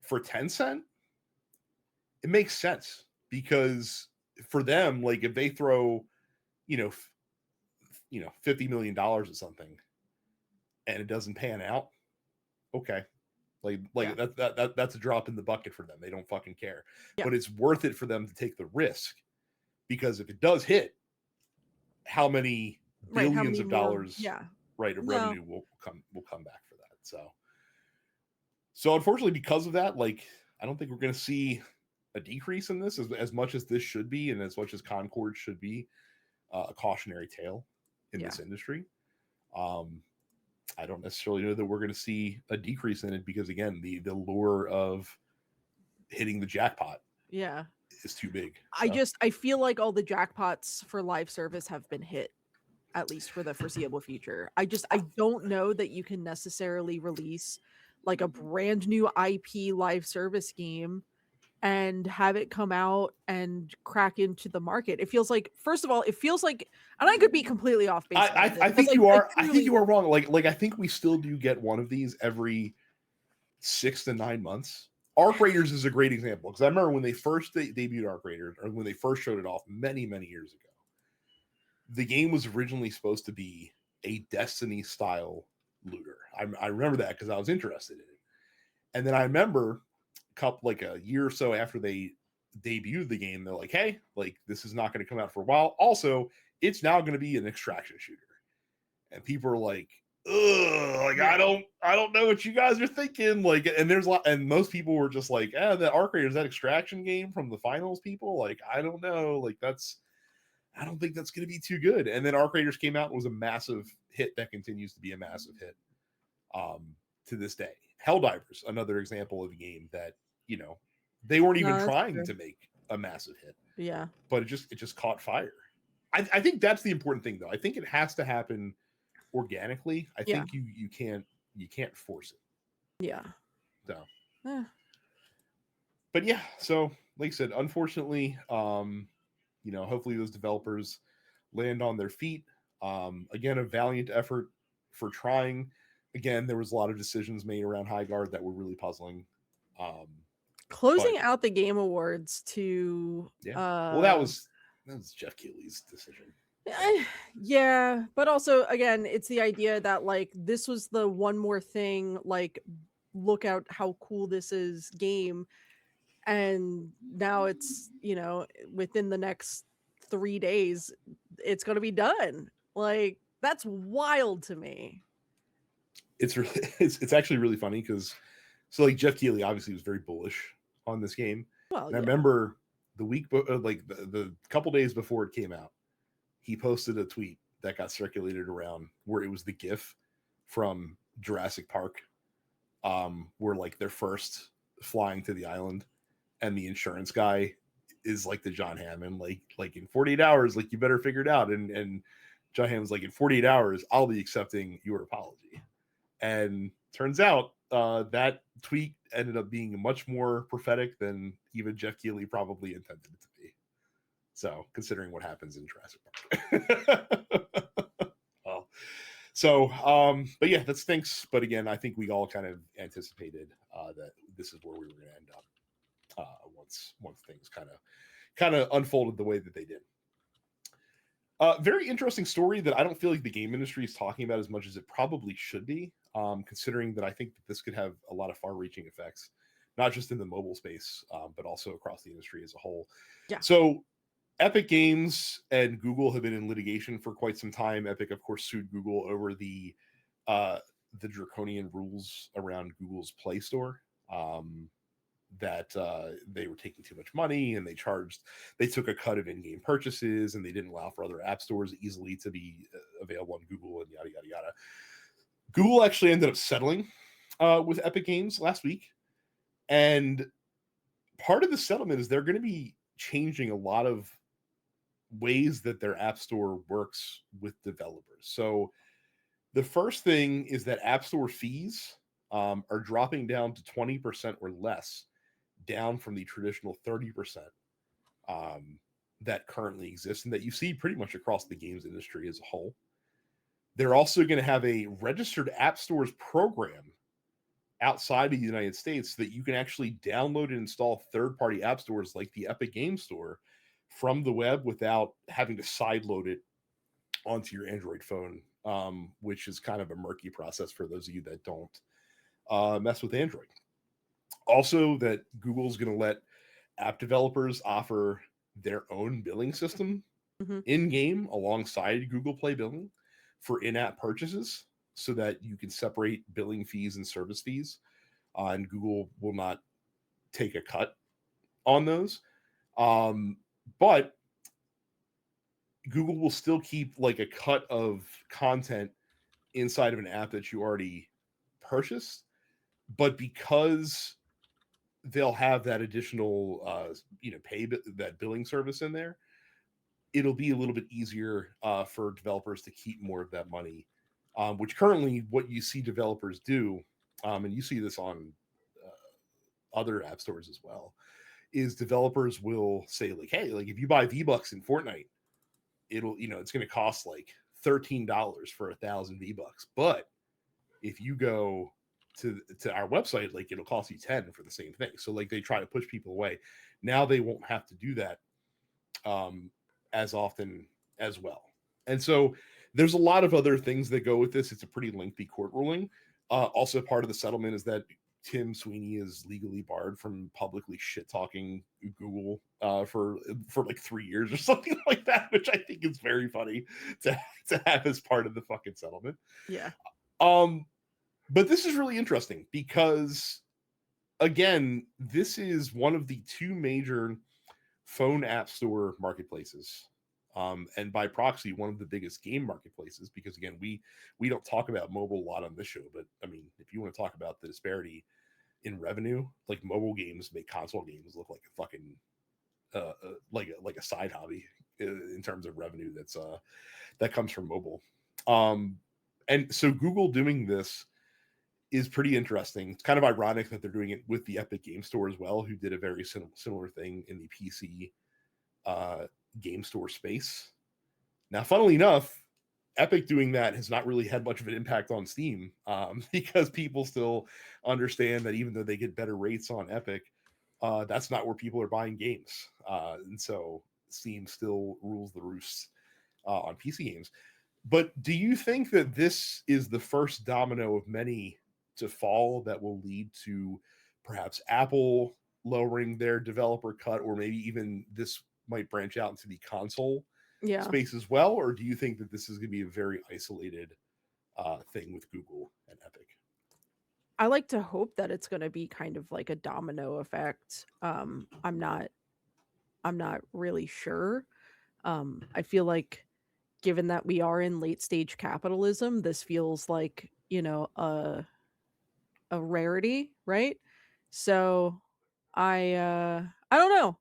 for Tencent, it makes sense because for them, like if they throw, $50 million at something and it doesn't pan out, okay. That's a drop in the bucket for them. They don't fucking care. Yeah. But it's worth it for them to take the risk because if it does hit, how many billions of dollars of revenue will come back for that. So unfortunately, because of that, like I don't think we're going to see a decrease in this as much as this should be, and as much as Concord should be a cautionary tale in this industry. I don't necessarily know that we're going to see a decrease in it because again, the lure of hitting the jackpot is too big. So. I feel like all the jackpots for live service have been hit, at least for the foreseeable future. I don't know that you can necessarily release like a brand new IP live service game and have it come out and crack into the market. It feels like, first of all, and I could be completely off base. I think you are. I think you are wrong. Like I think we still do get one of these every 6 to 9 months. Arc Raiders is a great example because I remember when they first debuted Arc Raiders, or when they first showed it off many years ago. The game was originally supposed to be a Destiny style looter. I remember that because I was interested in it, and then I remember a year or so after they debuted the game, they're like, hey, like this is not going to come out for a while. Also, it's now going to be an extraction shooter. And people are like, ugh, like I don't know what you guys are thinking. Like, and most people were just like, the Arc Raiders, that extraction game from the finals people, like, I don't know. Like I don't think that's going to be too good. And then Arc Raiders came out and was a massive hit that continues to be a massive hit to this day. Helldivers, another example of a game that, they weren't even No, that's trying true. to make a massive hit, Yeah. but it just caught fire. I think that's the important thing, though. I think it has to happen organically. I Yeah. think you can't force it. Yeah. So, Eh. but yeah, so like I said, unfortunately, hopefully those developers land on their feet. Again, a valiant effort for trying. Again, there was a lot of decisions made around High Guard that were really puzzling. Um, Closing but out the Game Awards to yeah, well, that was Jeff Keighley's decision. yeah, but also again, it's the idea that like this was the one more thing, like look out how cool this is game, and now it's within the next 3 days it's gonna be done. Like that's wild to me. It's really, it's actually really funny because so like Jeff Keighley obviously was very bullish on this game, Well, and I yeah. remember the week, like the couple days before it came out, he posted a tweet that got circulated around where it was the GIF from Jurassic Park, where like they're first flying to the island, and the insurance guy is like the John Hammond, like in 48 hours, like you better figure it out, and John Hammond's like in 48 hours, I'll be accepting your apology, and turns out that tweet ended up being much more prophetic than even Jeff Keighley probably intended it to be. So, considering what happens in Jurassic Park. Well, so, but yeah, that stinks. But again, I think we all kind of anticipated that this is where we were going to end up once things kind of unfolded the way that they did. Very interesting story that I don't feel like the game industry is talking about as much as it probably should be, considering that I think that this could have a lot of far-reaching effects, not just in the mobile space, but also across the industry as a whole. Yeah. So Epic Games and Google have been in litigation for quite some time. Epic, of course, sued Google over the draconian rules around Google's Play Store. That they were taking too much money, and they took a cut of in-game purchases, and they didn't allow for other app stores easily to be available on Google, and yada yada yada. Google actually ended up settling with Epic Games last week, and part of the settlement is they're going to be changing a lot of ways that their app store works with developers. So the first thing is that app store fees are dropping down to 20% or less, down from the traditional 30% that currently exists and that you see pretty much across the games industry as a whole. They're also going to have a registered app stores program outside of the United States so that you can actually download and install third-party app stores like the Epic Game Store from the web without having to sideload it onto your Android phone, which is kind of a murky process for those of you that don't mess with Android. Also, that Google's going to let app developers offer their own billing system in game alongside Google Play billing for in-app purchases, so that you can separate billing fees and service fees, and Google will not take a cut on those. But Google will still keep like a cut of content inside of an app that you already purchased, but because they'll have that additional that billing service in there, it'll be a little bit easier for developers to keep more of that money, which currently what you see developers do, and you see this on other app stores as well, is developers will say like, hey, like if you buy V-Bucks in Fortnite, it's going to cost like $13 for 1,000 V-Bucks, but if you go to our website, like it'll cost you 10 for the same thing. So like they try to push people away. Now they won't have to do that as often as well. And so there's a lot of other things that go with this. It's a pretty lengthy court ruling. Also, part of the settlement is that Tim Sweeney is legally barred from publicly shit talking Google for like 3 years or something like that, which I think is very funny to have as part of the fucking settlement. Yeah. But this is really interesting because, again, this is one of the two major phone app store marketplaces and by proxy, one of the biggest game marketplaces. Because again, we don't talk about mobile a lot on this show, but I mean, if you want to talk about the disparity in revenue, like mobile games make console games look like a fucking like a side hobby in terms of revenue that comes from mobile. And so Google doing this is pretty interesting. It's kind of ironic that they're doing it with the Epic Game Store as well, who did a very similar thing in the PC game store space. Now, funnily enough, Epic doing that has not really had much of an impact on Steam, because people still understand that even though they get better rates on Epic, that's not where people are buying games. And so Steam still rules the roost on PC games. But do you think that this is the first domino of many to fall that will lead to perhaps Apple lowering their developer cut, or maybe even this might branch out into the console Yeah. space as well? Or do you think that this is going to be a very isolated thing with Google and Epic? I like to hope that it's going to be kind of like a domino effect. I'm not really sure. I feel like given that we are in late stage capitalism, this feels like, a rarity, right? So I don't know.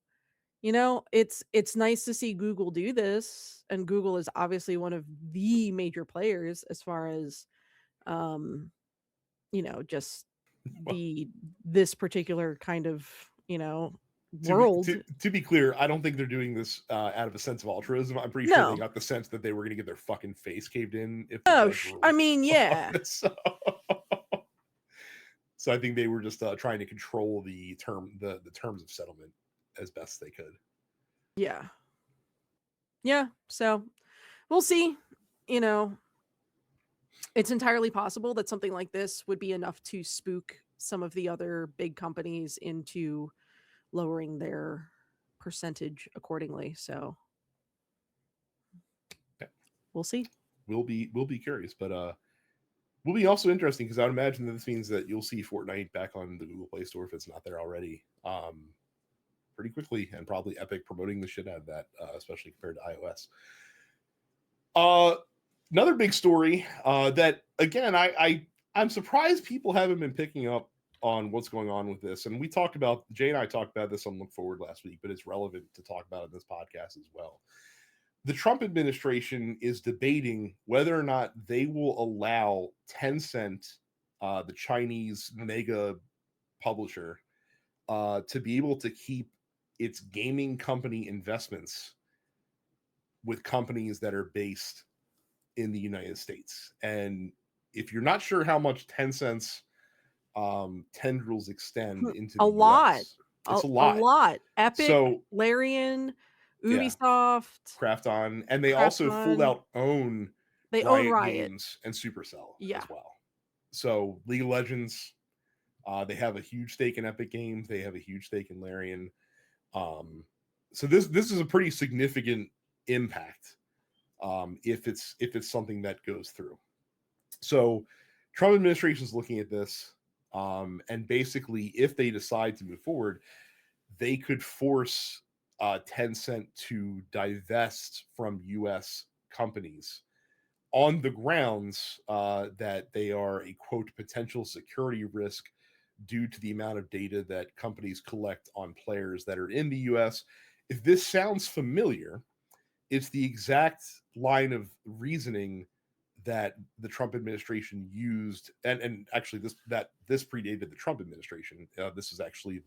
It's nice to see Google do this, and Google is obviously one of the major players as far as just this particular kind of, world. To be clear, I don't think they're doing this out of a sense of altruism. I'm pretty sure they No. got the sense that they were going to get their fucking face caved in if the Oh, judge ruled. I mean, yeah. So I think they were just trying to control the terms of settlement as best they could. Yeah. Yeah. So we'll see. It's entirely possible that something like this would be enough to spook some of the other big companies into lowering their percentage accordingly. So we'll see. We'll be curious, but will be also interesting because I would imagine that this means that you'll see Fortnite back on the Google Play Store if it's not there already, pretty quickly, and probably Epic promoting the shit out of that, especially compared to iOS. Another big story that again I'm surprised people haven't been picking up on what's going on with this, and Jay and I talked about this on Look Forward last week, but it's relevant to talk about in this podcast as well. The Trump administration is debating whether or not they will allow Tencent, the Chinese mega publisher, to be able to keep its gaming company investments with companies that are based in the United States. And if you're not sure how much Tencent's tendrils extend into the lot. US, it's a lot. Epic, So Larian, Ubisoft, Krafton, and they also full out own Riot Games and Supercell as well. So League of Legends, they have a huge stake in Epic Games. They have a huge stake in Larian. So this is a pretty significant impact if it's something that goes through. So Trump administration is looking at this, and basically, if they decide to move forward, they could force Tencent to divest from U.S. companies on the grounds that they are a, quote, potential security risk due to the amount of data that companies collect on players that are in the U.S. If this sounds familiar, it's the exact line of reasoning that the Trump administration used, and actually this predated the Trump administration. This is actually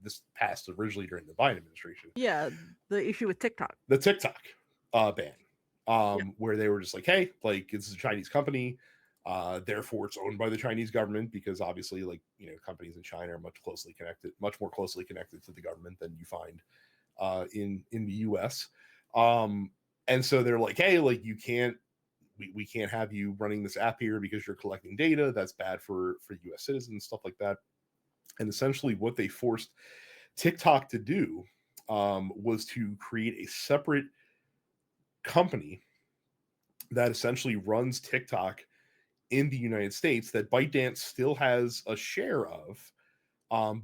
this passed originally during the Biden administration. Yeah, the issue with TikTok. The TikTok ban, where they were just like, hey, like, this is a Chinese company, therefore it's owned by the Chinese government, because obviously, like, companies in China are much more closely connected to the government than you find in the US. And so they're like, hey, like, we can't have you running this app here because you're collecting data. That's bad for US citizens, stuff like that. And essentially what they forced TikTok to do was to create a separate company that essentially runs TikTok in the United States that ByteDance still has a share of,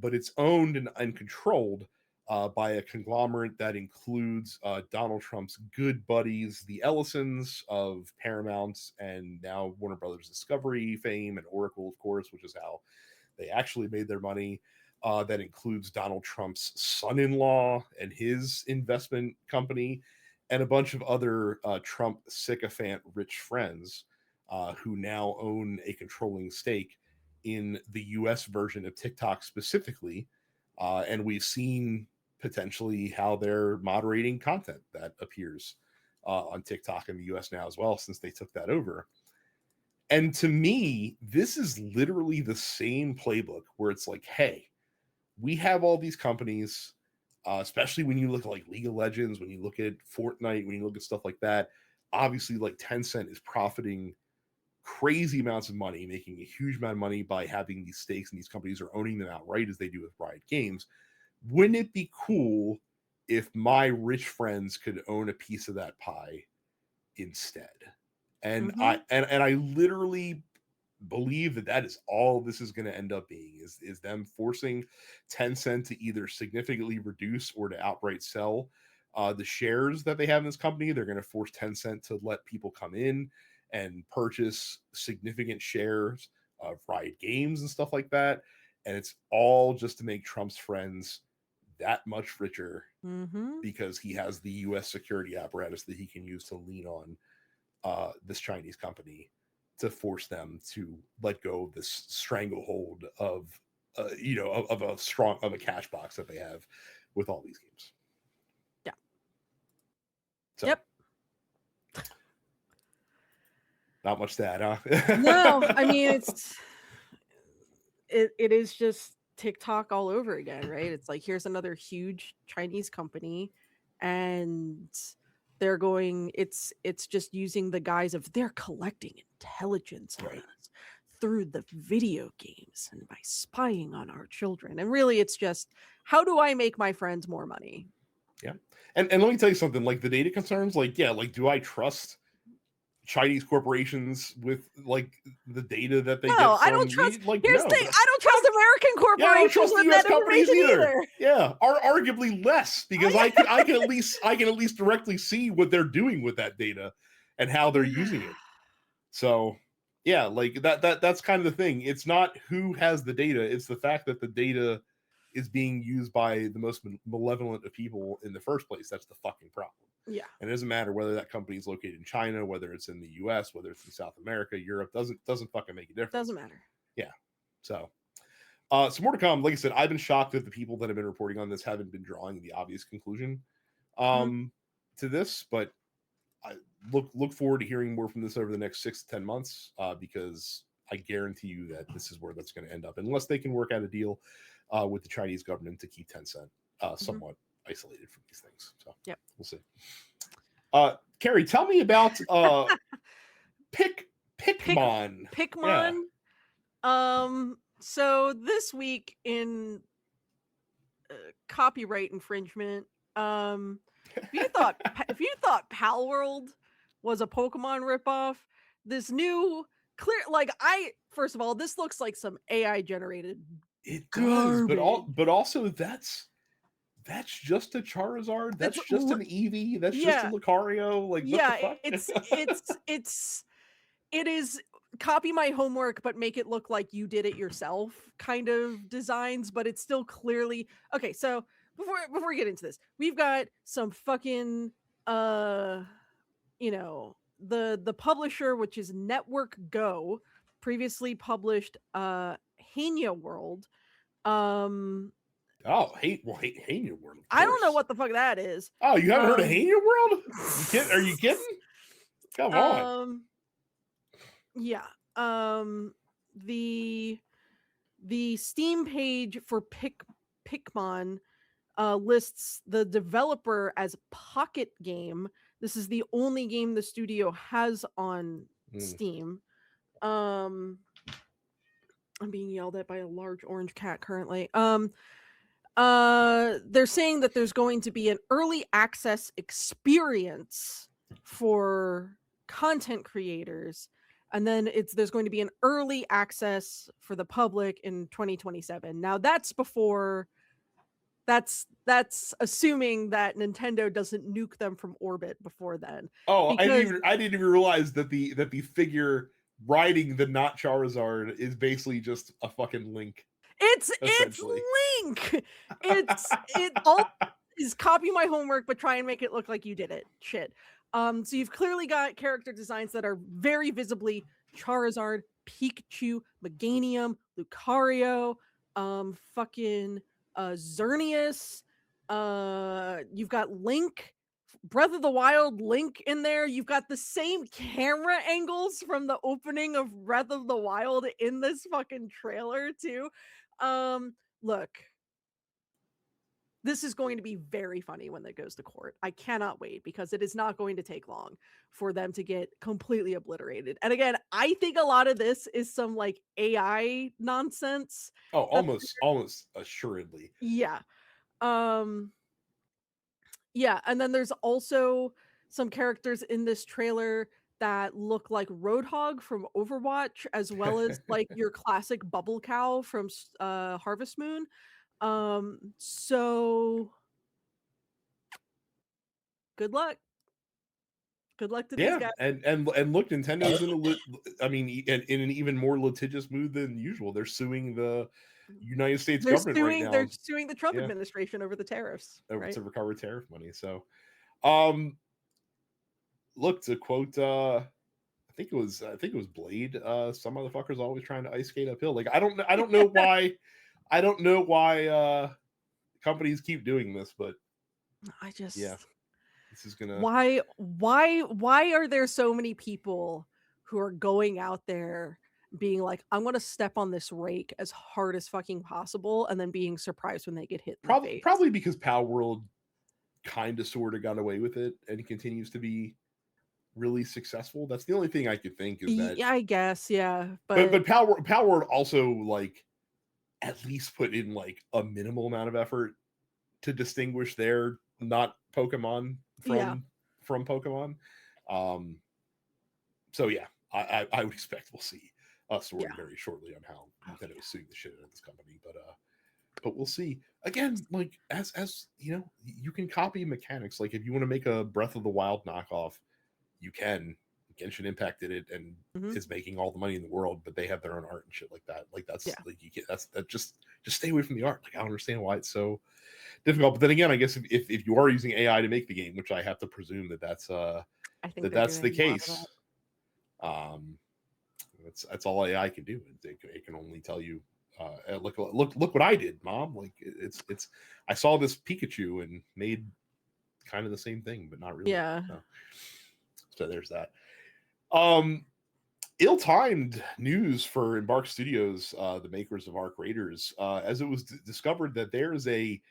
but it's owned and controlled by a conglomerate that includes Donald Trump's good buddies, the Ellisons of Paramount and now Warner Brothers Discovery fame, and Oracle, of course, which is how they actually made their money. That includes Donald Trump's son-in-law and his investment company, and a bunch of other Trump sycophant rich friends who now own a controlling stake in the US version of TikTok specifically. And we've seen potentially how they're moderating content that appears on TikTok in the US now as well, since they took that over. And to me, this is literally the same playbook where it's like, hey, we have all these companies, especially when you look at like League of Legends, when you look at Fortnite, when you look at stuff like that. Obviously, like Tencent is profiting crazy amounts of money, making a huge amount of money by having these stakes, and these companies are owning them outright as they do with Riot Games. Wouldn't it be cool if my rich friends could own a piece of that pie instead? And I literally believe that is all this is going to end up being, is them forcing Tencent to either significantly reduce or to outright sell the shares that they have in this company. They're going to force Tencent to let people come in and purchase significant shares of Riot Games and stuff like that. And it's all just to make Trump's friends that much richer because he has the US security apparatus that he can use to lean on this Chinese company to force them to let go of this stranglehold of of a cash box that they have with all these games. Yeah. So, yep. Not much to add, huh? No, I mean it is just TikTok all over again, right? It's like, here's another huge Chinese company, and they're going, it's just using the guise of they're collecting intelligence on us through the video games and by spying on our children. And really it's just, how do I make my friends more money? Yeah. And let me tell you something, like the data concerns, like, yeah, like, do I trust Chinese corporations with like the data that they get from I don't trust, like, here's no, the thing, I don't trust American corporations. Yeah, I don't trust with the US that companies either. Yeah, are arguably less, because I can at least directly see what they're doing with that data and how they're using it. So yeah, like that's kind of the thing. It's not who has the data, it's the fact that the data is being used by the most malevolent of people in the first place. That's the fucking problem. Yeah. And it doesn't matter whether that company is located in China, whether it's in the US, whether it's in South America, Europe, doesn't fucking make a difference. Doesn't matter. Yeah. So some more to come. Like I said, I've been shocked that the people that have been reporting on this haven't been drawing the obvious conclusion to this, but I look forward to hearing more from this over the next 6 to 10 months because I guarantee you that this is where that's going to end up, unless they can work out a deal with the Chinese government to keep Tencent somewhat isolated from these things. So we'll see. Carrie, tell me about Pikmon. Pikmon. Yeah. So this week in copyright infringement, if you thought Pal World was a Pokemon ripoff, this new first of all, this looks like some AI generated. It does, but also that's just a Charizard. That's just an Eevee. That's just a Lucario. Like, what the fuck? It is copy my homework, but make it look like you did it yourself kind of designs, but it's still clearly okay. So before we get into this, we've got some fucking the publisher, which is Network Go, previously published Hania World. Hania World. I don't know what the fuck that is. Oh, you haven't heard of Hania World? Are you kidding? Come on. Yeah. The Steam page for Pikmon lists the developer as Pocket Game. This is the only game the studio has on Steam. I'm being yelled at by a large orange cat currently. They're saying that there's going to be an early access experience for content creators, and then there's going to be an early access for the public in 2027. Now that's before That's assuming that Nintendo doesn't nuke them from orbit before then. Oh, Because I didn't even realize that the figure riding the not Charizard is basically just a fucking Link, it's essentially. Link. It all is copy my homework, but try and make it look like you did it. Shit. So you've clearly got character designs that are very visibly Charizard, Pikachu, Meganium, Lucario, fucking Xerneas. You've got Link, Breath of the Wild Link in there. You've got the same camera angles from the opening of Breath of the Wild in this fucking trailer too. Look, this is going to be very funny when that goes to court. I cannot wait because it is not going to take long for them to get completely obliterated. And again, I think a lot of this is some like AI nonsense. Oh, That almost assuredly. yeah. Um yeah, and then there's also some characters in this trailer that look like Roadhog from Overwatch, as well as like your classic Bubble Cow from Harvest Moon. So good luck. Good luck to these Yeah, guys. and look, Nintendo's in I mean, in an even more litigious mood than usual. They're suing the United States government right They're now. suing the Trump Yeah, administration over the tariffs, over right? to recover tariff money. So, um, look, to quote, I think it was Blade. Some motherfuckers always trying to ice skate uphill. Like I don't know why, I don't know why companies keep doing this, but I yeah, just this is gonna why are there so many people who are going out there being like, I'm gonna step on this rake as hard as fucking possible, and then being surprised when they get hit in the face? probably because Power World kind of sort of got away with it and continues to be really successful. That's the only thing I could think is that. Yeah, I guess, yeah, But Power Word also like at least put in like a minimal amount of effort to distinguish their not Pokemon yeah, from Pokemon. Um, so yeah, I would expect we'll see a story yeah. very shortly on how Oh, Nintendo is suing the shit out of this company. But we'll see. Again, like as you know, you can copy mechanics. Like if you want to make a Breath of the Wild knockoff, you can. Genshin Impact did it and mhm, is making all the money in the world, but they have their own art and shit like that. Like that's yeah, like you can't, that just stay away from the art. Like I don't understand why it's so difficult. But then again, I guess if you are using AI to make the game, which I have to presume I think they're that's doing the a lot of case. that. Um, that's all AI can do. It can only tell you, look what I did, mom. Like it's I saw this Pikachu and made kind of the same thing, but not really. Yeah. So there's that. Um, ill-timed news for Embark Studios, the makers of Arc Raiders, as it was discovered that there is a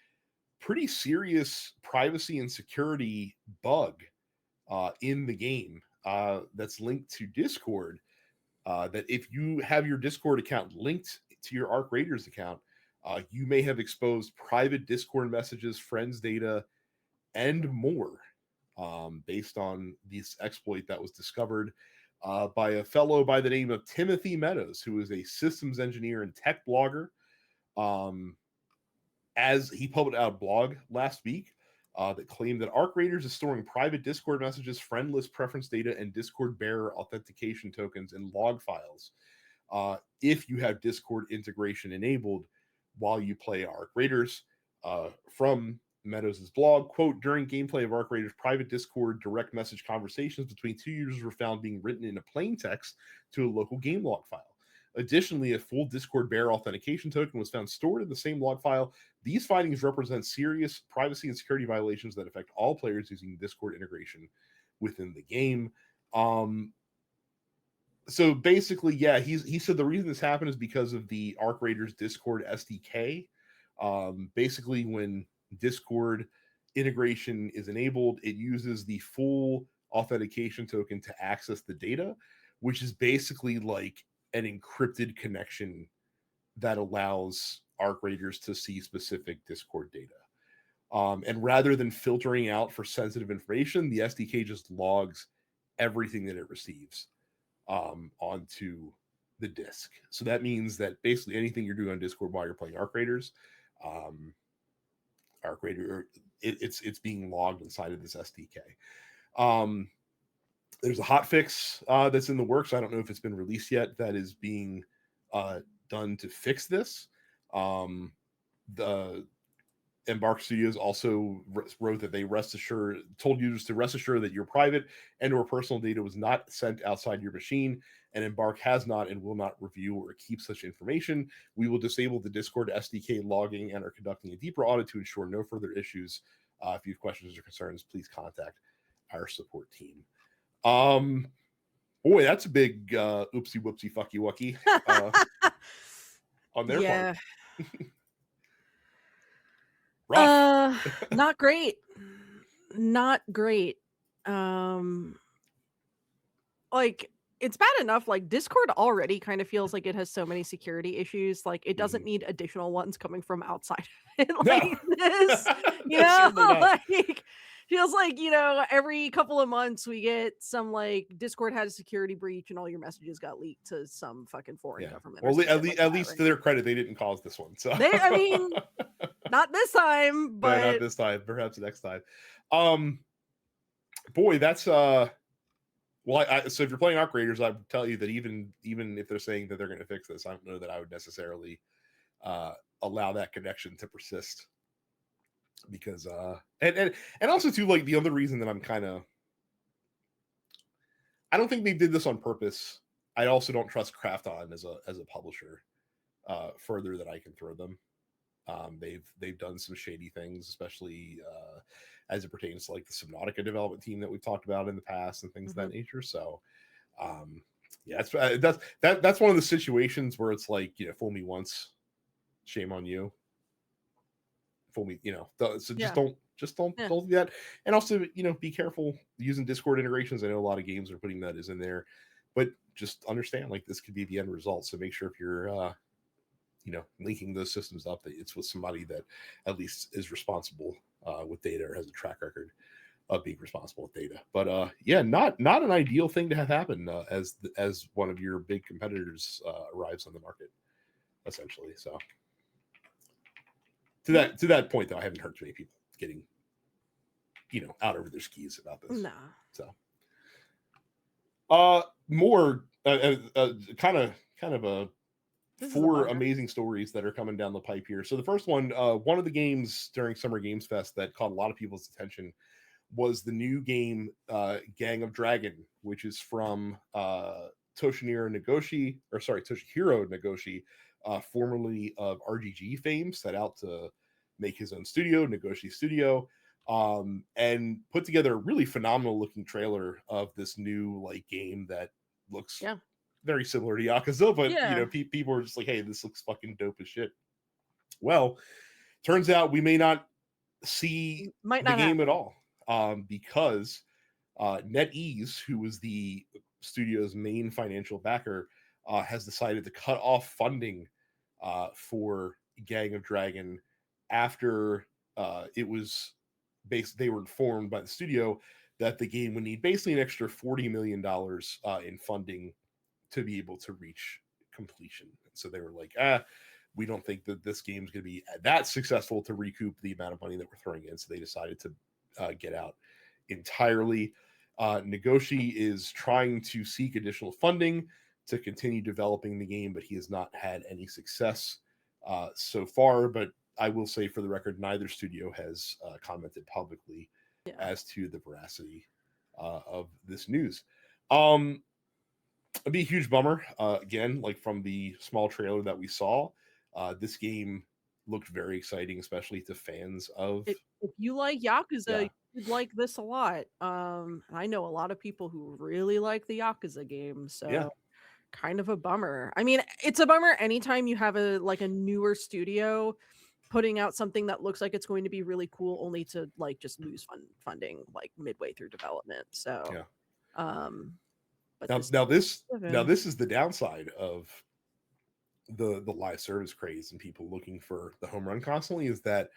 pretty serious privacy and security bug in the game that's linked to Discord. That if you have your Discord account linked to your Arc Raiders account, you may have exposed private Discord messages, friends data, and more, based on this exploit that was discovered by a fellow by the name of Timothy Meadows, who is a systems engineer and tech blogger. Um, as he published out a blog last week that claimed that Arc Raiders is storing private Discord messages, friend list preference data, and Discord bearer authentication tokens in log files. If you have Discord integration enabled while you play Arc Raiders, from Meadows' blog, quote, during gameplay of Arc Raiders, private Discord direct message conversations between two users were found being written in a plain text to a local game log file. Additionally, a full Discord bearer authentication token was found stored in the same log file. These findings represent serious privacy and security violations that affect all players using Discord integration within the game. So basically, yeah, he said the reason this happened is because of the Arc Raiders Discord SDK. Basically, when Discord integration is enabled, it uses the full authentication token to access the data, which is basically like an encrypted connection that allows Arc Raiders to see specific Discord data. And rather than filtering out for sensitive information, the SDK just logs everything that it receives onto the disk. So that means that basically anything you're doing on Discord while you're playing Arc Raiders, um, Arc Raider, it's being logged inside of this SDK. There's a hot fix that's in the works. I don't know if it's been released yet. That is being done to fix this. The Embark Studios also wrote that they told users to rest assured that your private and or personal data was not sent outside your machine, and Embark has not and will not review or keep such information. We will disable the Discord SDK logging and are conducting a deeper audit to ensure no further issues. If you have questions or concerns, please contact our support team. Boy, that's a big oopsie whoopsie fucky wucky on their part. Not great. Not great. Like, it's bad enough, like, Discord already kind of feels like it has so many security issues, like, it doesn't need additional ones coming from outside of it like this, you know? Like, feels like, you know, every couple of months we get some, like, Discord had a security breach and all your messages got leaked to some fucking foreign government. Well, at least to their credit, they didn't cause this one. So I mean, not this time, but no, not this time. Perhaps next time. Boy, that's well, so if you're playing Arc Raiders, I would tell you that even if they're saying that they're going to fix this, I don't know that I would necessarily allow that connection to persist, because and also too, like, the other reason that I'm kind of, I don't think they did this on purpose. I also don't trust Krafton as a publisher further than I can throw them. They've done some shady things, especially as it pertains to like the Subnautica development team that we've talked about in the past and things of that nature. So yeah, that's one of the situations where it's like, you know, fool me once, shame on you. Fool me, you know. So just don't do that. And also, you know, be careful using Discord integrations. I know a lot of games are putting that as in there, but just understand, like, this could be the end result. So make sure if you're you know, linking those systems up, that it's with somebody that at least is responsible with data or has a track record of being responsible with data. But yeah, not an ideal thing to have happen as one of your big competitors arrives on the market, essentially. So to that point, though, I haven't heard too many people getting, you know, out over their skis about this. Nah. So more kind of a four amazing stories that are coming down the pipe here. So the first one of the games during Summer Games Fest that caught a lot of people's attention was the new game Gang of Dragon, which is from Toshihiro Nagoshi, formerly of RGG fame, set out to make his own studio, Nagoshi Studio, and put together a really phenomenal looking trailer of this new like game that looks very similar to Yakuza, but you know, people are just like, hey, this looks fucking dope as shit. Well, turns out we may not see the game at all, because NetEase, who was the studio's main financial backer, has decided to cut off funding for Gang of Dragon after it was they were informed by the studio that the game would need basically an extra $40 million in funding to be able to reach completion. So they were like, we don't think that this game is going to be that successful to recoup the amount of money that we're throwing in. So they decided to get out entirely. Nagoshi is trying to seek additional funding to continue developing the game, but he has not had any success so far. But I will say, for the record, neither studio has commented publicly as to the veracity of this news. It'd be a huge bummer. Again, like from the small trailer that we saw, this game looked very exciting, especially to fans of. If you like Yakuza, you'd like this a lot. I know a lot of people who really like the Yakuza game, so kind of a bummer. I mean, it's a bummer anytime you have a newer studio putting out something that looks like it's going to be really cool, only to like just lose funding like midway through development. So but now this is the downside of the live service craze and people looking for the home run constantly, is that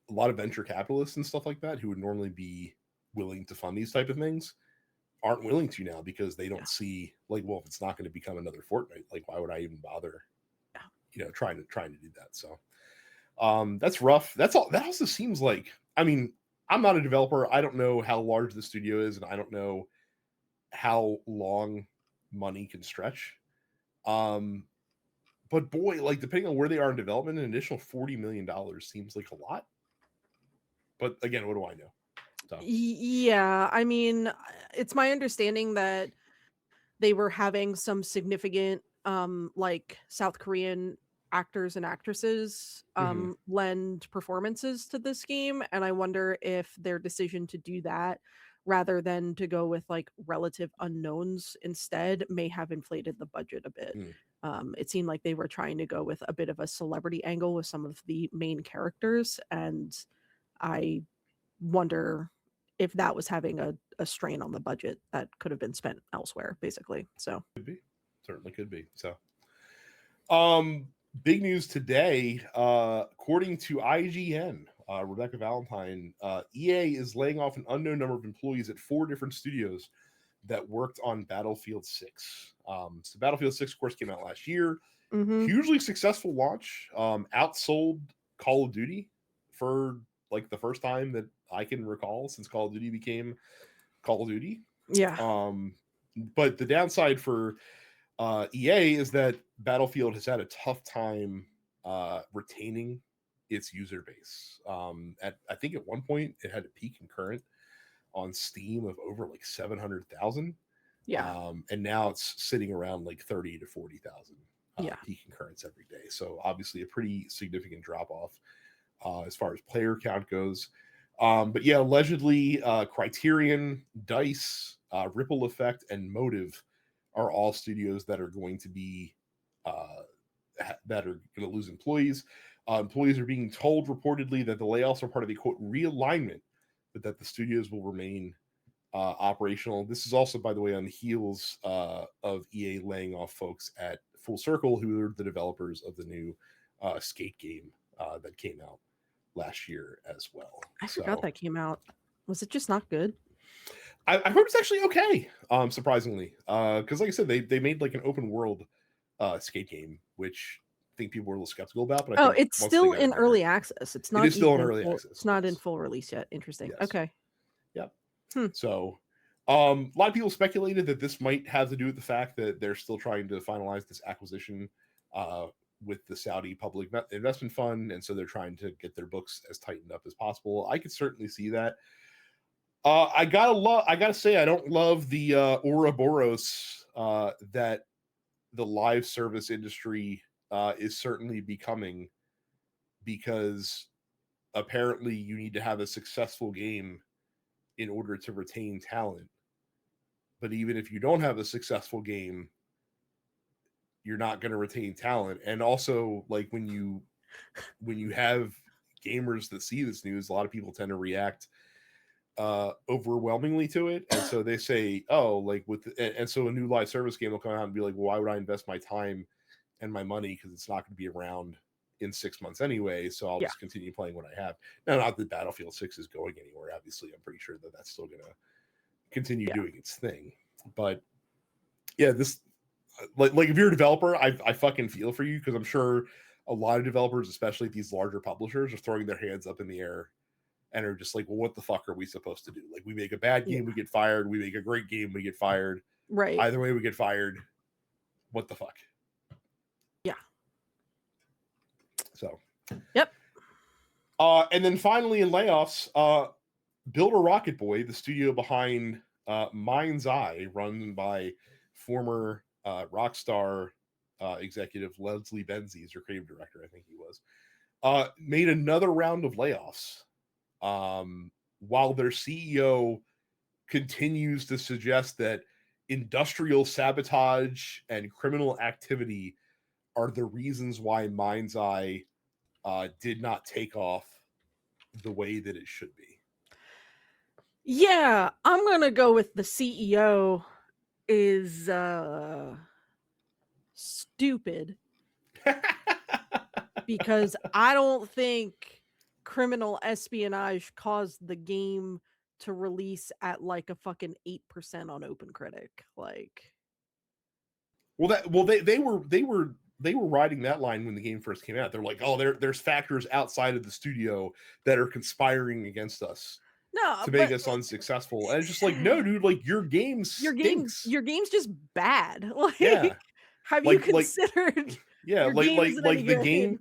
a lot of venture capitalists and stuff like that, who would normally be willing to fund these type of things, aren't willing to now, because they don't see, like, well, if it's not going to become another Fortnite, like, why would I even bother you know trying to do that? So That's rough. That's all. That also seems like. I mean, I'm not a developer. I don't know how large the studio is, and I don't know how long money can stretch. Um, but boy, like depending on where they are in development, an additional $40 million seems like a lot. But again, what do I know? So Yeah, I mean, it's my understanding that they were having some significant, like, South Korean actors and actresses, mhm. lend performances to this game, and I wonder if their decision to do that, rather than to go with, like, relative unknowns instead, may have inflated the budget a bit. Mm, It seemed like they were trying to go with a bit of a celebrity angle with some of the main characters, and I wonder if that was having a strain on the budget that could have been spent elsewhere, basically. So could be, certainly could be. So, um, big news today. According to IGN, Rebecca Valentine, EA is laying off an unknown number of employees at 4 different studios that worked on Battlefield 6. So Battlefield 6, of course, came out last year. mhm. Hugely successful launch. Outsold Call of Duty for like the first time that I can recall since Call of Duty became Call of Duty. Yeah. Um, but the downside for EA is that Battlefield has had a tough time retaining its user base. At I think at one point it had a peak concurrent on Steam of over like 700,000. Yeah. And now it's sitting around like 30 to 40,000 Yeah. peak concurrence every day. So obviously a pretty significant drop off as far as player count goes. But yeah, allegedly Criterion, Dice, Ripple Effect, and Motive are all studios that are going to be uh, that are going to lose employees. Employees are being told reportedly that the layoffs are part of a quote realignment, but that the studios will remain operational. This is also, by the way, on the heels of EA laying off folks at Full Circle, who are the developers of the new skate game that came out last year as well. I forgot So that came out. Was it just not good? I heard it's actually okay, surprisingly, because like I said, they made like an open world skate game, which I think people were a little skeptical about, but I Oh, think it's once they still got in in there, early access. It's it not is still even in in early full access. it's not in Yes, full release yet. Interesting. yes, Okay. yeah. Hmm. So, a lot of people speculated that this might have to do with the fact that they're still trying to finalize this acquisition uh, with the Saudi Public Investment Fund, and so they're trying to get their books as tightened up as possible. I could certainly see that. I gotta say, I don't love the Ouroboros that the live service industry is certainly becoming, because apparently you need to have a successful game in order to retain talent. But even if you don't have a successful game, you're not going to retain talent. And also, like when you have gamers that see this news, a lot of people tend to react overwhelmingly to it, and so they say, "Oh, like and so a new live service game will come out and be like, well, why would I invest my time and my money because it's not going to be around in 6 months anyway? So I'll Yeah. just continue playing what I have." Now, not that Battlefield 6 is going anywhere. Obviously, I'm pretty sure that that's still going to continue Yeah. doing its thing. But yeah, this like if you're a developer, I fucking feel for you, because I'm sure a lot of developers, especially these larger publishers, are throwing their hands up in the air and are just like, well, what the fuck are we supposed to do? Like, we make a bad Yeah. game, we get fired. We make a great game, we get fired. Right. Either way, we get fired. What the fuck? Yeah. So, Yep. and then finally in layoffs, Builder Rocket Boy, the studio behind Mind's Eye, run by former Rockstar executive Leslie Benzies, or creative director, I think he was, made another round of layoffs. While their CEO continues to suggest that industrial sabotage and criminal activity are the reasons why Mind's Eye did not take off the way that it should be. Yeah, I'm gonna go with the CEO is stupid, because I don't think criminal espionage caused the game to release at like a fucking 8% on OpenCritic. Like, Well, they were they were riding that line when the game first came out. They're like, oh, there's factors outside of the studio that are conspiring against us No, to make but us unsuccessful. And it's just like, no, dude, like your game stinks. your game's just bad. Yeah. Like, have you Like considered yeah, your game isn't any like good?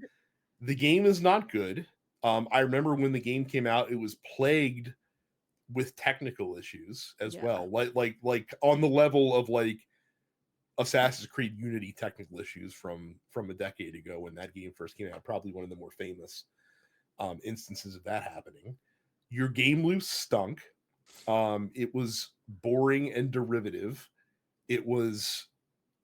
the game is not good. I remember when the game came out, it was plagued with technical issues as Yeah. well. Like on the level of like Assassin's Creed Unity technical issues from a decade ago when that game first came out. Probably one of the more famous instances of that happening. Your game loop stunk. It was boring and derivative. It was,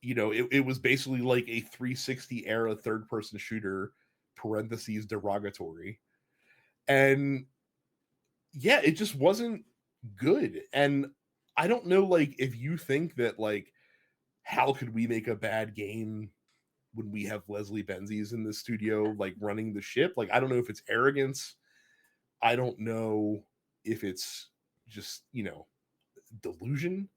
it was basically like a 360 era third person shooter, parentheses derogatory. And yeah, it just wasn't good. And I don't know, like, if you think that, like, how could we make a bad game when we have Leslie Benzies in the studio, like, running the ship? Like, I don't know if it's arrogance. I don't know if it's just, delusion.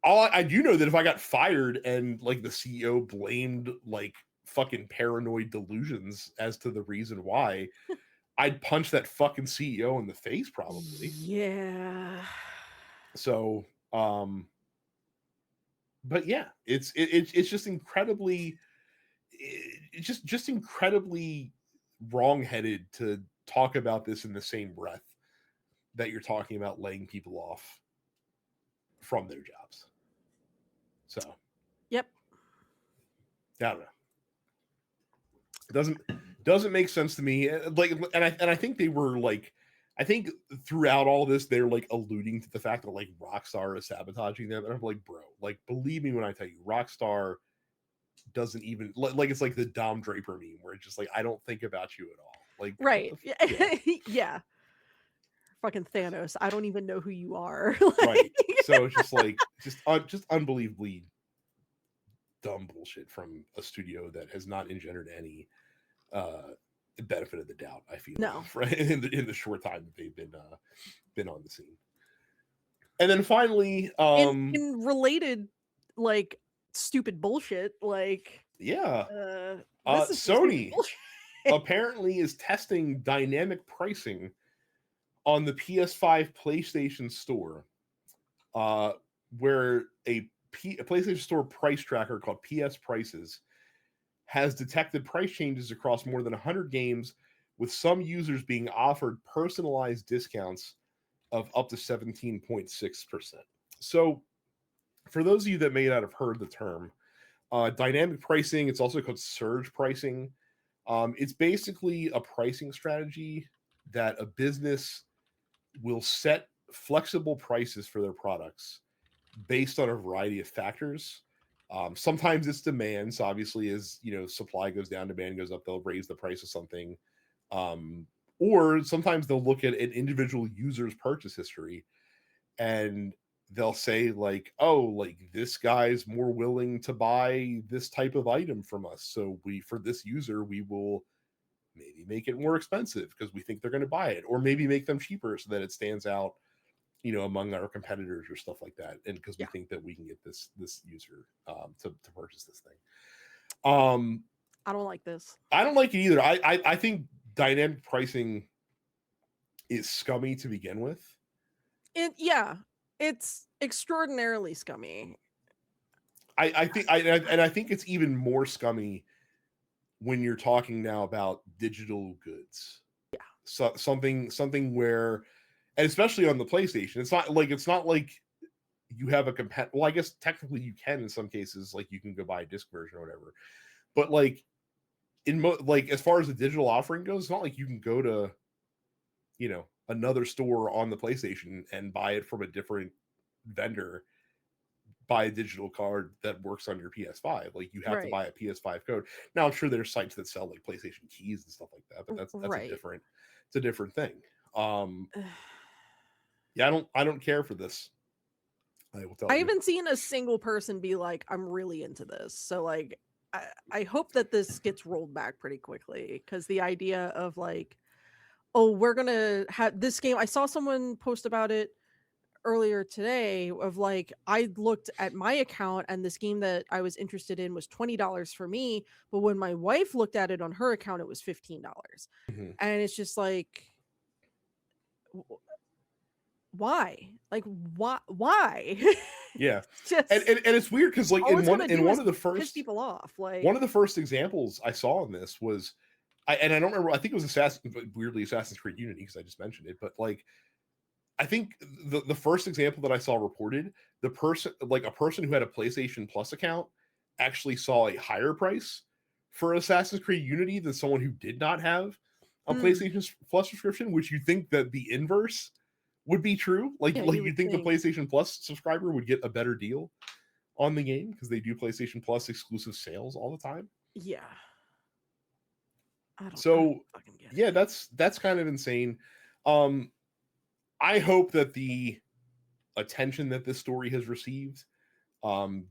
All I do know that if I got fired and like the CEO blamed like fucking paranoid delusions as to the reason why, I'd punch that fucking CEO in the face probably. Yeah. So, but yeah, it's just incredibly, it's just incredibly wrongheaded to talk about this in the same breath that you're talking about laying people off from their jobs. So, Yep. I don't know. Doesn't make sense to me. Like, and I think they were like, I think throughout all this they're like alluding to the fact that like Rockstar is sabotaging them, and I'm like, bro, like believe me when I tell you, Rockstar doesn't even like it's like the Dom Draper meme where it's just like I don't think about you at all. Like, Right. yeah, Yeah. Fucking Thanos. I don't even know who you are. right. Like, So it's just like just unbelievably dumb bullshit from a studio that has not engendered any benefit of the doubt. I feel no. right in the short time that they've been on the scene. And then finally, In related, like, stupid bullshit, like, yeah, this is some stupid Sony bullshit. apparently is testing dynamic pricing on the PS5 PlayStation Store, where a PlayStation Store price tracker called PS Prices has detected price changes across more than 100 games, with some users being offered personalized discounts of up to 17.6%. So, for those of you that may not have heard the term, dynamic pricing, it's also called surge pricing. It's basically a pricing strategy that a business will set flexible prices for their products based on a variety of factors. Sometimes it's demand. So obviously, as supply goes down, demand goes up. They'll raise the price of something, or sometimes they'll look at an individual user's purchase history, and they'll say like, "Oh, like this guy's more willing to buy this type of item from us, so for this user, we will maybe make it more expensive because we think they're going to buy it, or maybe make them cheaper so that it stands out." Among our competitors or stuff like that, and because we Yeah. think that we can get this user to purchase this thing. Um, I don't like this. I don't like it either. I think dynamic pricing is scummy to begin with. Yeah, it's extraordinarily scummy. I think I think it's even more scummy when you're talking now about digital goods. Yeah. So something where, and especially on the PlayStation, it's not like you have a well, I guess technically you can in some cases, like you can go buy a disc version or whatever, but like like as far as the digital offering goes, it's not like you can go to another store on the PlayStation and buy it from a different vendor, buy a digital card that works on your PS5. Like you have to Right. buy a PS5 code. Now I'm sure there's sites that sell like PlayStation keys and stuff like that, but that's Right. a different thing. Yeah, I don't care for this. I will tell I you. haven't seen a single person be like, I'm really into this. So like I hope that this gets rolled back pretty quickly, because the idea of like, oh, we're gonna have this game. I saw someone post about it earlier today of like I looked at my account and this game that I was interested in was $20 for me, but when my wife looked at it on her account, it was $15. Mhm. And it's just like, why? Like, why? Yeah, It's just and it's weird because like all it's gonna do one is of the piss first people off. Like, one of the first examples I saw in this was I don't remember. I think it was Assassin's Creed Unity because I just mentioned it, but like I think the first example that I saw reported, the person like a person who had a PlayStation Plus account actually saw a higher price for Assassin's Creed Unity than someone who did not have a mm, PlayStation Plus subscription, which you think that the inverse would be true. yeah, Like you you would think the think, PlayStation Plus subscriber would get a better deal on the game because they do PlayStation Plus exclusive sales all the time. yeah. I don't So fucking get yeah, it. that's kind of insane. Um, I hope that the attention that this story has received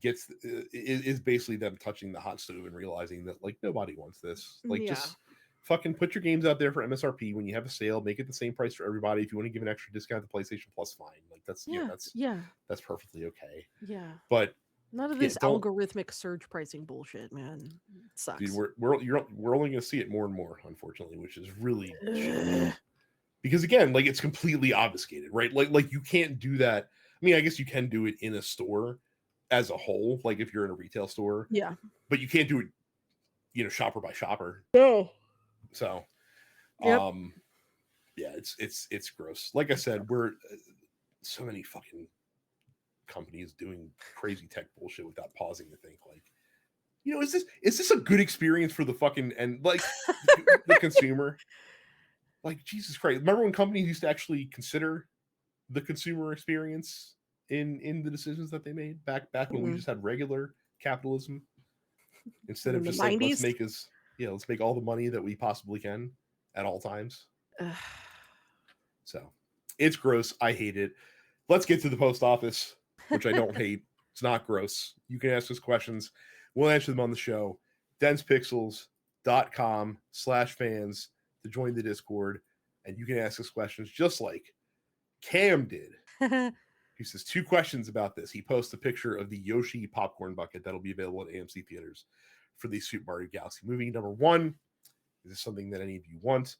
gets is basically them touching the hot stove and realizing that like nobody wants this. Like Yeah. just fucking put your games out there for MSRP when you have a sale, make it the same price for everybody. If you want to give an extra discount to PlayStation Plus, fine. Like that's Yeah. Yeah. that's perfectly okay. Yeah. But None of yeah, this don't algorithmic surge pricing bullshit, man. It dude, sucks. we're only going to see it more and more, unfortunately, which is really shitty. Ugh. Because again, like it's completely obfuscated, right? Like you can't do that. I mean, I guess you can do it in a store as a whole, like if you're in a retail store, Yeah. but you can't do it, shopper by shopper. No. So, Yep. yeah, it's gross. Like I said, we're so many fucking companies doing crazy tech bullshit without pausing to think like, is this a good experience for the fucking and like the consumer? Like Jesus Christ! Remember when companies used to actually consider the consumer experience in the decisions that they made back when we Mm. just had regular capitalism instead Like of in the just like '90s. let's make all the money that we possibly can at all times. Ugh. So it's gross. I hate it. Let's get to the post office, which I don't hate. It's not gross. You can ask us questions. We'll answer them on the show. densepixels.com/fans to join the Discord. And you can ask us questions just like Cam did. He says 2 questions about this. He posts a picture of the Yoshi popcorn bucket that'll be available at AMC theaters for the Super Mario Galaxy movie. Number 1, is this something that any of you want?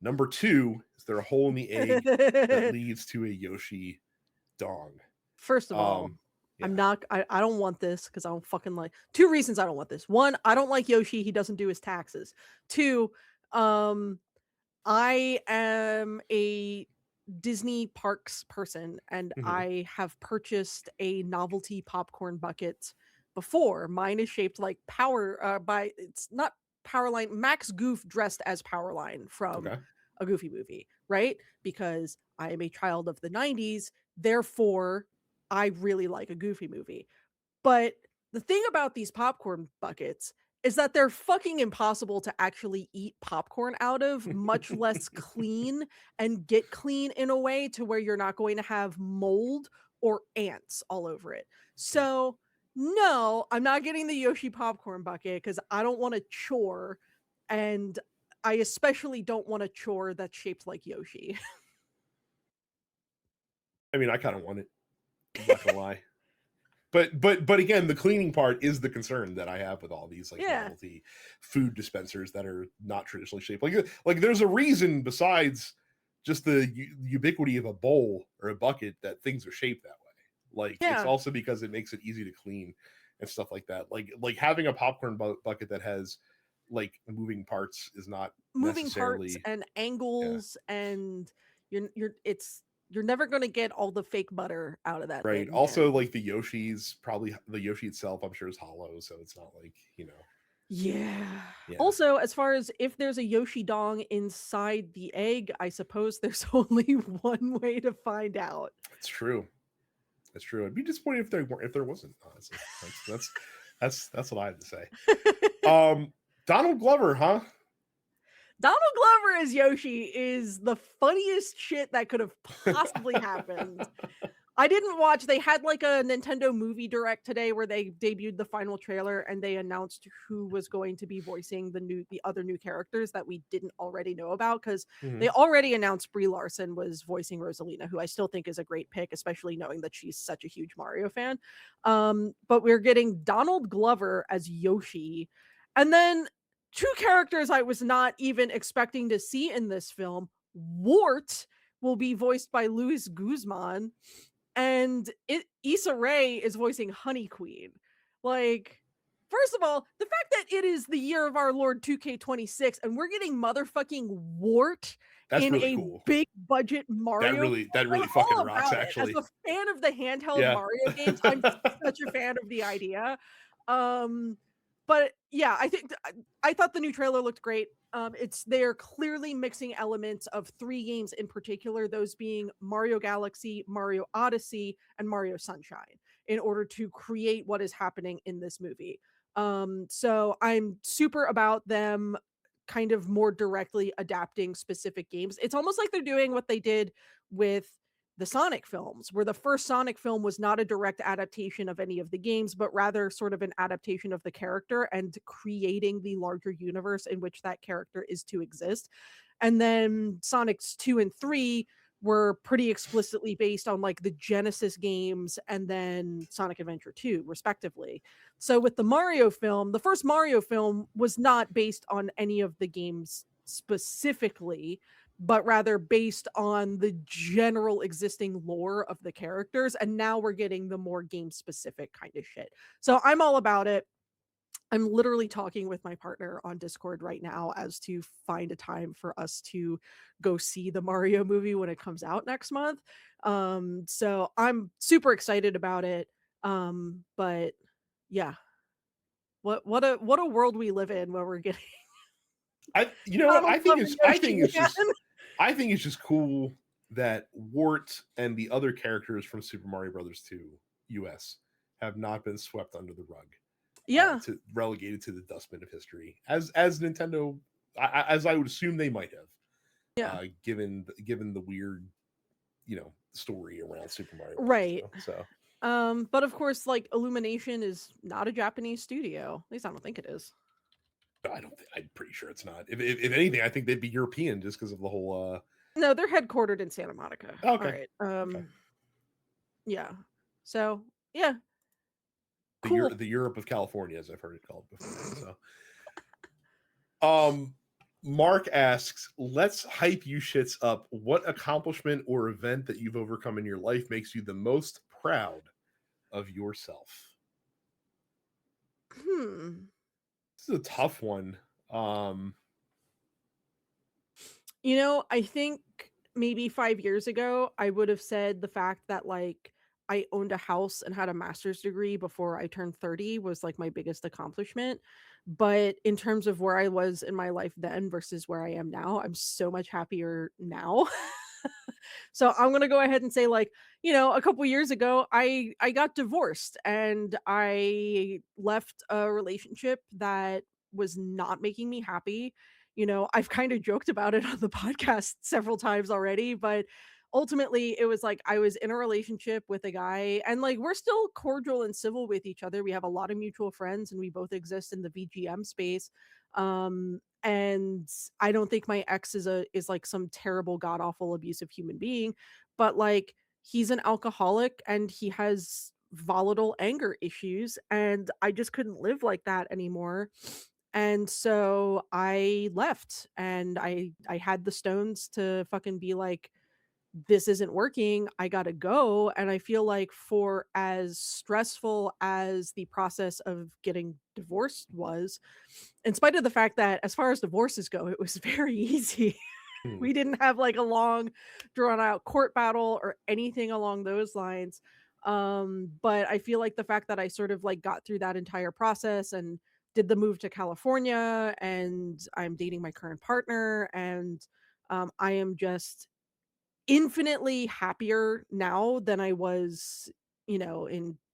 Number 2, is there a hole in the egg that leads to a Yoshi dong? First of all, Yeah. I don't want this because I don't fucking like 2 reasons I don't want this. 1, I don't like Yoshi, he doesn't do his taxes. 2, I am a Disney parks person and Mhm. I have purchased a novelty popcorn bucket before. Mine is shaped like it's not Powerline, Max Goof dressed as Powerline from Okay. a Goofy movie, right? Because I am a child of the 90s, therefore I really like a Goofy movie. But the thing about these popcorn buckets is that they're fucking impossible to actually eat popcorn out of, much less clean and get clean in a way to where you're not going to have mold or ants all over it. So, no, I'm not getting the Yoshi popcorn bucket because I don't want a chore. And I especially don't want a chore that's shaped like Yoshi. I mean, I kind of want it. I'm not gonna lie. But again, the cleaning part is the concern that I have with all these like Yeah. novelty food dispensers that are not traditionally shaped. Like there's a reason besides just the ubiquity of a bowl or a bucket that things are shaped that way. Like it's Yeah. also because it makes it easy to clean and stuff like that. Like having a popcorn bucket that has like moving parts is not Moving parts necessarily and yeah, angles and you're never gonna get all the fake butter out of that right. thing, Also, man. like the Yoshi itself, I'm sure is hollow, so it's not like Yeah. yeah. Also, as far as if there's a Yoshi dong inside the egg, I suppose there's only one way to find out. It's true. It's true. I'd be disappointed if there wasn't. Honestly, that's what I have to say. Donald Glover, huh? Donald Glover as Yoshi is the funniest shit that could have possibly happened. I didn't watch. They had like a Nintendo movie direct today where they debuted the final trailer and they announced who was going to be voicing the other new characters that we didn't already know about, because they Mhm. already announced Brie Larson was voicing Rosalina, who I still think is a great pick, especially knowing that she's such a huge Mario fan. But we're getting Donald Glover as Yoshi, and then two characters I was not even expecting to see in this film. Wart will be voiced by Luis Guzman, and Issa Rae is voicing Honey Queen. Like, first of all, the fact that it is the year of our Lord 2K26 and we're getting motherfucking Wart That's in really a cool. big budget Mario game, That I'm really fucking all rocks, about it. As actually. a fan of the handheld Yeah. Mario games, I'm such a fan of the idea. Um, but yeah, I thought the new trailer looked great. It's they're clearly mixing elements of three games in particular, those being Mario Galaxy, Mario Odyssey, and Mario Sunshine, in order to create what is happening in this movie. So I'm super about them kind of more directly adapting specific games. It's almost like they're doing what they did with the Sonic films, where the first Sonic film was not a direct adaptation of any of the games, but rather sort of an adaptation of the character and creating the larger universe in which that character is to exist. And then Sonic's 2 and 3 were pretty explicitly based on like the Genesis games and then Sonic Adventure 2, respectively. So with the Mario film, the first Mario film was not based on any of the games specifically, but rather based on the general existing lore of the characters. And now we're getting the more game specific kind of shit. So I'm all about it. I'm literally talking with my partner on Discord right now as to find a time for us to go see the Mario movie when it comes out next month. So I'm super excited about it. But yeah, what a world we live in where we're getting You know what? Donald Glover Yoshi again. I think it's just cool that Wart and the other characters from Super Mario Brothers 2 US have not been swept under the rug, Yeah, to relegated to the dustbin of history, as Nintendo, as I would assume they might have, yeah, given the weird, story around Super Mario Brothers right. 2. So But of course, like Illumination is not a Japanese studio. At least I don't think it is. I don't. I'm pretty sure it's not. If anything, I think they'd be European just because of the whole. No, they're headquartered in Santa Monica. All Okay. right. Okay. Yeah. So yeah, The cool. The Europe of California, as I've heard it called before. So, Mark asks, "Let's hype you shits up. What accomplishment or event that you've overcome in your life makes you the most proud of yourself?" Hmm. This is a tough one. Um, I think maybe 5 years ago, I would have said the fact that, like, I owned a house and had a master's degree before I turned 30 was, like, my biggest accomplishment, but in terms of where I was in my life then versus where I am now, I'm so much happier now. So I'm gonna go ahead and say, like, a couple years ago, I got divorced and I left a relationship that was not making me happy. I've kind of joked about it on the podcast several times already, but ultimately it was like I was in a relationship with a guy and like we're still cordial and civil with each other. We have a lot of mutual friends and we both exist in the VGM space. And I don't think my ex is like some terrible god awful abusive human being, but like he's an alcoholic and he has volatile anger issues and I just couldn't live like that anymore. And so I left and I had the stones to fucking be like, this isn't working. I got to go. And I feel like for as stressful as the process of getting divorced was, in spite of the fact that as far as divorces go, it was very easy. hmm, We didn't have like a long drawn out court battle or anything along those lines. But I feel like the fact that I sort of like got through that entire process and did the move to California and I'm dating my current partner and I am just infinitely happier now than I was, in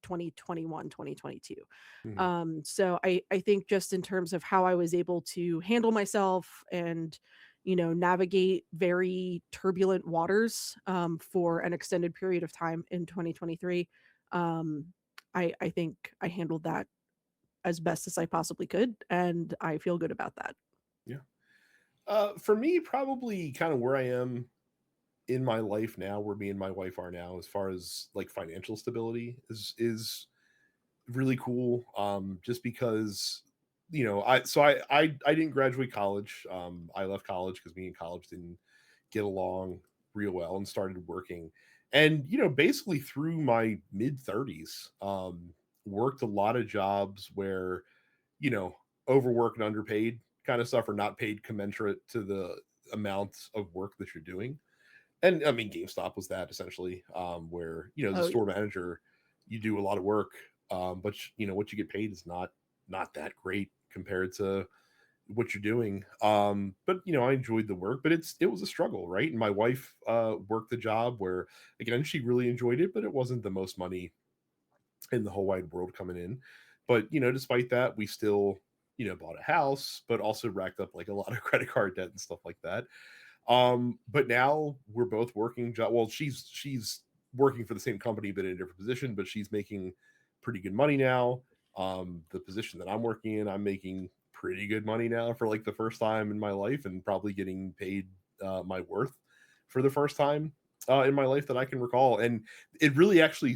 2021, 2022. hmm. So I think just in terms of how I was able to handle myself and navigate very turbulent waters for an extended period of time in 2023. Um, I think I handled that as best as I possibly could, and I feel good about that. Yeah. For me, probably kind of where I am in my life now, where me and my wife are now, as far as like financial stability is really cool. Just because I didn't graduate college. I left college because me and college didn't get along real well and started working. And basically through my mid 30s, worked a lot of jobs where you know overworked and underpaid kind of stuff, or not paid commensurate to the amount of work that you're doing. And I mean, GameStop was that essentially, where as a Oh, store manager, you do a lot of work, but what you get paid is not that great compared to what you're doing. But I enjoyed the work, but it was a struggle, right? And my wife worked the job where, again, she really enjoyed it, but it wasn't the most money in the whole wide world coming in. But despite that, we still bought a house, but also racked up like a lot of credit card debt and stuff like that. But now we're both working job. Well, she's working for the same company but in a different position, but she's making pretty good money now. The position that I'm working in, I'm making pretty good money now for like the first time in my life, and probably getting paid my worth for the first time in my life that I can recall. And it really actually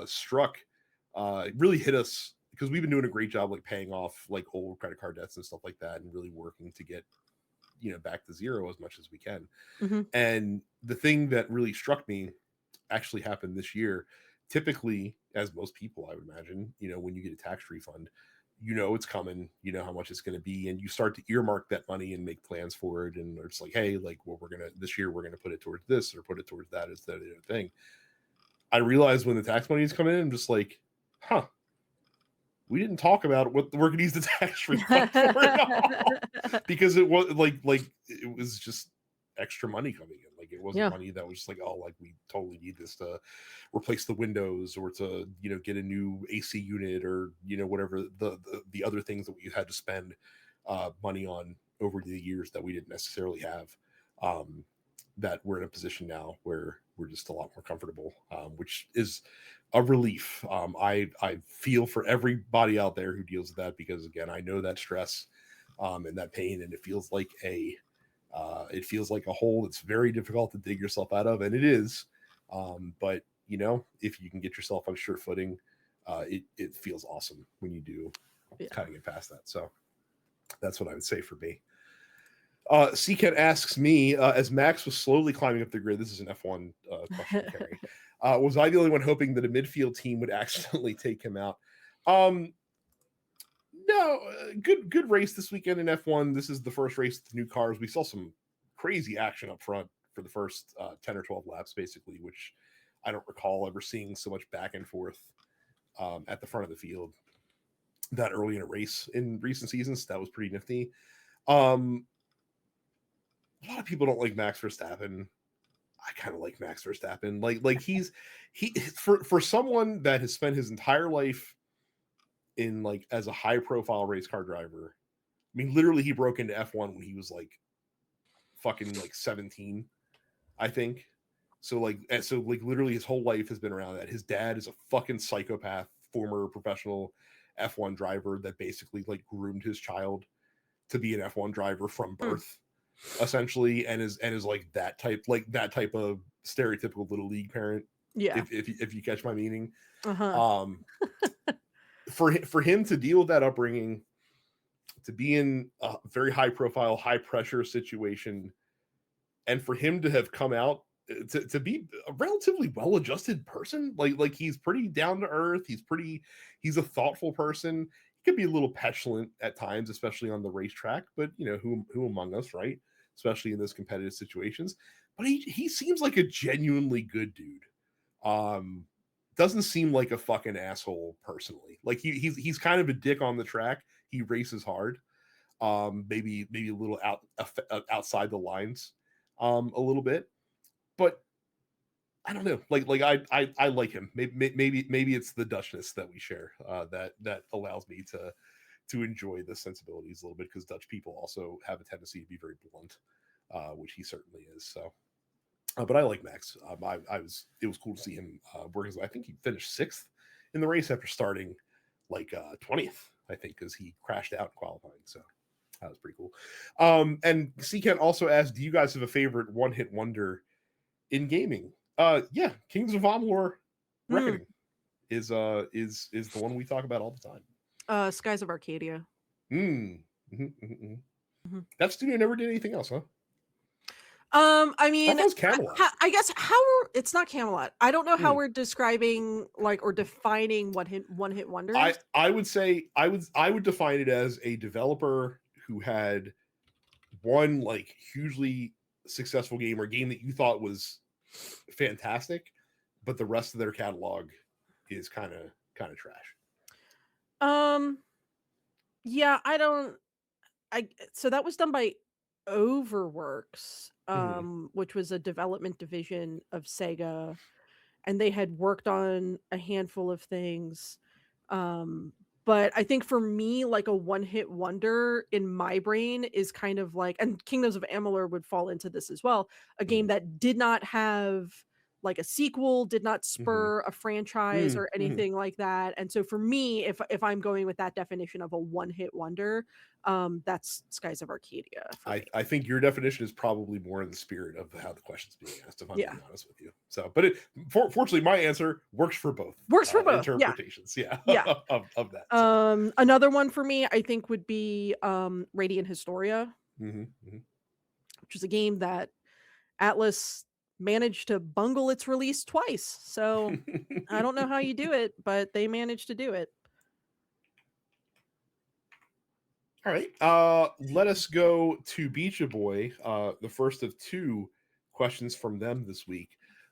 struck, it really hit us because we've been doing a great job like paying off like old credit card debts and stuff like that, and really working to get back to zero as much as we can. mhm. And the thing that really struck me actually happened this year. Typically, as most people, I would imagine, when you get a tax refund, it's coming, how much it's going to be, and you start to earmark that money and make plans for it. And it's like, hey, like, well, this year we're gonna put it towards this or put it towards that instead of the other thing. I realized when the tax money is coming in, I'm just like, huh, we didn't talk about what we're going to use the tax refund for at all, because it was like it was just extra money coming in. Like, it wasn't Yeah. money that was just like, oh, like, we totally need this to replace the windows, or to get a new AC unit, or whatever the other things that we had to spend money on over the years that we didn't necessarily have. Um, that we're in a position now where we're just a lot more comfortable, which is a relief. I feel for everybody out there who deals with that, because again, I know that stress and that pain, and it feels like a hole that's very difficult to dig yourself out of, and it is. But if you can get yourself on sure footing, it feels awesome when you do Yeah. kind of get past that. So that's what I would say for me. Seacat asks me, as Max was slowly climbing up the grid, this is an F1 question, Carrie. Was I the only one hoping that a midfield team would accidentally take him out? No, good race this weekend in F1. This is the first race with the new cars. We saw some crazy action up front for the first 10 or 12 laps, basically, which I don't recall ever seeing so much back and forth at the front of the field that early in a race in recent seasons. That was pretty nifty. Um, a lot of people don't like Max Verstappen. I kind of like Max Verstappen. Like he for someone that has spent his entire life in like as a high profile race car driver. I mean, literally, he broke into F1 when he was like fucking like 17, I think. So literally his whole life has been around that. His dad is a fucking psychopath, former professional F1 driver that basically like groomed his child to be an F1 driver from birth, essentially, and is that type of stereotypical little league parent. Yeah. If you catch my meaning, Uh-huh. um, for him to deal with that upbringing, to be in a very high profile, high pressure situation, and for him to have come out to be a relatively well adjusted person, like he's pretty down to earth. He's a thoughtful person. He could be a little petulant at times, especially on the racetrack, but who among us, right? Especially in those competitive situations. But he seems like a genuinely good dude. Um, doesn't seem like a fucking asshole personally. Like he's kind of a dick on the track. He races hard. Maybe a little outside the lines, a little bit, but I don't know. I like him. Maybe it's the Dutchness that we share that allows me to enjoy the sensibilities a little bit, because Dutch people also have a tendency to be very blunt. which he certainly is. So, but I like Max. It was cool to see him work. I think he finished 6th in the race after starting like 20th, I think, because he crashed out in qualifying. So that was pretty cool. And Seekent also asked, do you guys have a favorite one-hit wonder in gaming? Yeah, Kings of Amalur Reckoning is the one we talk about all the time. Skies of Arcadia. That studio never did anything else, huh? I mean, that was Camelot. I guess it's not Camelot. I don't know how we're describing or defining one hit wonders. I would say I would define it as a developer who had one like hugely successful game or game that you thought was fantastic, but the rest of their catalog is kind of trash. Yeah, so that was done by Overworks, which was a development division of Sega, and they had worked on a handful of things. But I think for me, like a one-hit wonder in my brain is kind of like, and Kingdoms of Amalur would fall into this as well, a game that did not have like a sequel, did not spur a franchise or anything like that. And so for me, if I'm going with that definition of a one-hit wonder, that's Skies of Arcadia. I think your definition is probably more in the spirit of how the question's being asked, if I'm being honest with you. So, but fortunately, my answer works for both. Works for both interpretations. Yeah. of that. So. Another one for me, I think, would be Radiant Historia, which is a game that Atlas managed to bungle its release twice. So I don't know how you do it, but they managed to do it. All right. Let us go to Beach Boy, the first of 2 questions from them this week.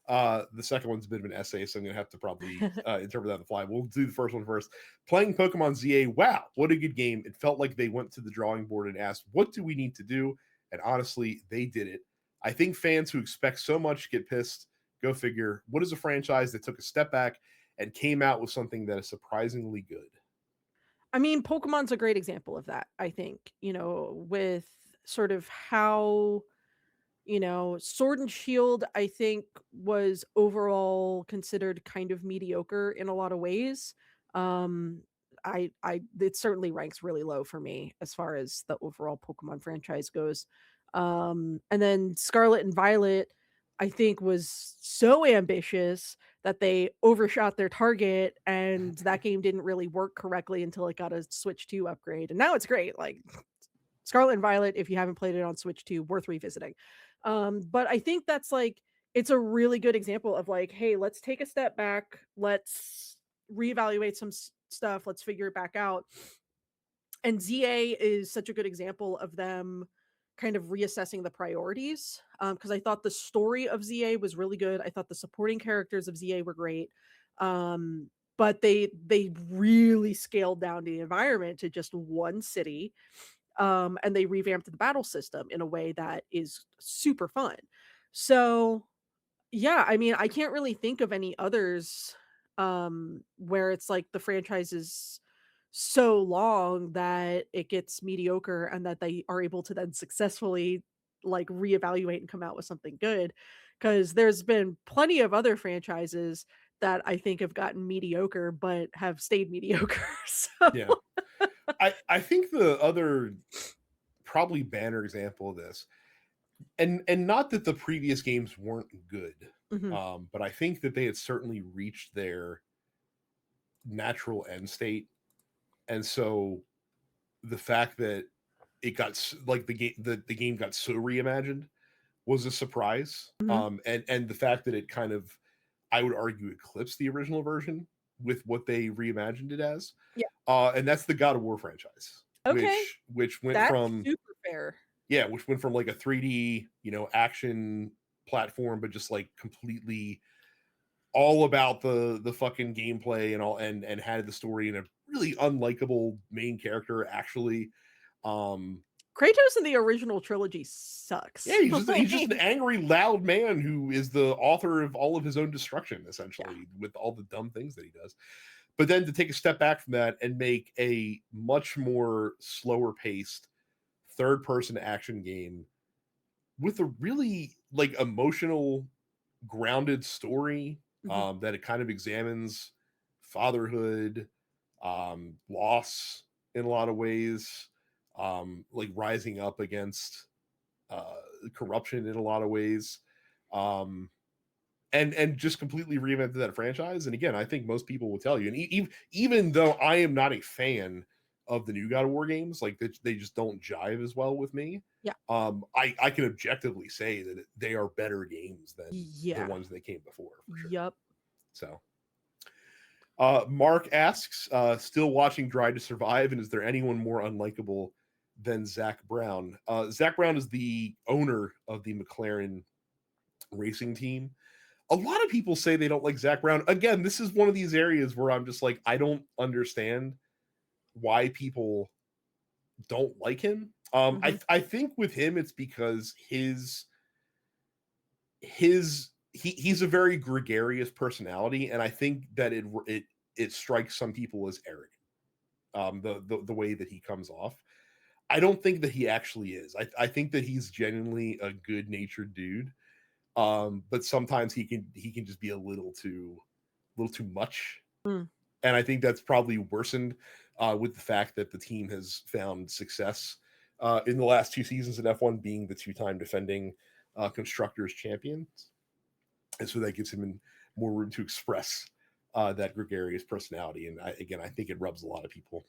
The second one's a bit of an essay, so I'm going to have to probably interpret that on the fly. We'll do the first one first. Playing Pokemon ZA, wow, what a good game. It felt like they went to the drawing board and asked, what do we need to do? And honestly, they did it. I think fans who expect so much get pissed. Go figure. What is a franchise that took a step back and came out with something that is surprisingly good? I mean, Pokemon's a great example of that, I think, with sort of how, Sword and Shield, I think, was overall considered kind of mediocre in a lot of ways. It certainly ranks really low for me as far as the overall Pokemon franchise goes. And then Scarlet and Violet, I think, was so ambitious that they overshot their target, and that game didn't really work correctly until it got a Switch 2 upgrade. And now it's great. Like Scarlet and Violet, if you haven't played it on Switch 2, worth revisiting. But I think that's like, it's a really good example of like, hey, let's take a step back. Let's reevaluate some stuff. Let's figure it back out. And ZA is such a good example of them kind of reassessing the priorities, because I thought the story of ZA was really good. I thought the supporting characters of ZA were great, but they really scaled down the environment to just one city, and they revamped the battle system in a way that is super fun. So yeah, I mean, I can't really think of any others where it's like the franchise is so long that it gets mediocre and that they are able to then successfully like reevaluate and come out with something good, because there's been plenty of other franchises that I think have gotten mediocre but have stayed mediocre. So Yeah. I think the other probably banner example of this, and not that the previous games weren't good, but I think that they had certainly reached their natural end state. And so the fact that it got like the game got so reimagined was a surprise. And the fact that it kind of, I would argue, eclipsed the original version with what they reimagined it as. Yeah. And that's the God of War franchise. Okay. Which went That's from super fair. Yeah, which went from like a 3D, action platform, but just like completely all about the fucking gameplay and all, and had the story and a really unlikable main character actually. Kratos in the original trilogy sucks. Yeah, he's just an angry, loud man who is the author of all of his own destruction, essentially, with all the dumb things that he does. But then to take a step back from that and make a much more slower paced third person action game with a really like emotional, grounded story Mhm. that it kind of examines fatherhood, loss in a lot of ways, like rising up against uh, corruption in a lot of ways, um, and just completely reinvented that franchise. And again, I think most people will tell you, and even though I am not a fan of the new God of War games, like they just don't jive as well with me. Yeah. I can objectively say that they are better games than the Yeah. ones that came before, for sure. Yup. So, Mark asks, still watching Drive to Survive, and is there anyone more unlikable than Zach Brown? Zach Brown is the owner of the McLaren racing team. A lot of people say they don't like Zach Brown. Again, this is one of these areas where I'm just like, I don't understand why people don't like him. Mhm. I think with him, it's because he's a very gregarious personality, and I think that it strikes some people as arrogant. The way that he comes off. I don't think that he actually is. I think that he's genuinely a good natured dude. But sometimes he can just be a little too much, Mm. and I think that's probably worsened with the fact that the team has found success in the last 2 seasons in F1, being the two-time defending constructors champions, and so that gives him more room to express that gregarious personality. And I think it rubs a lot of people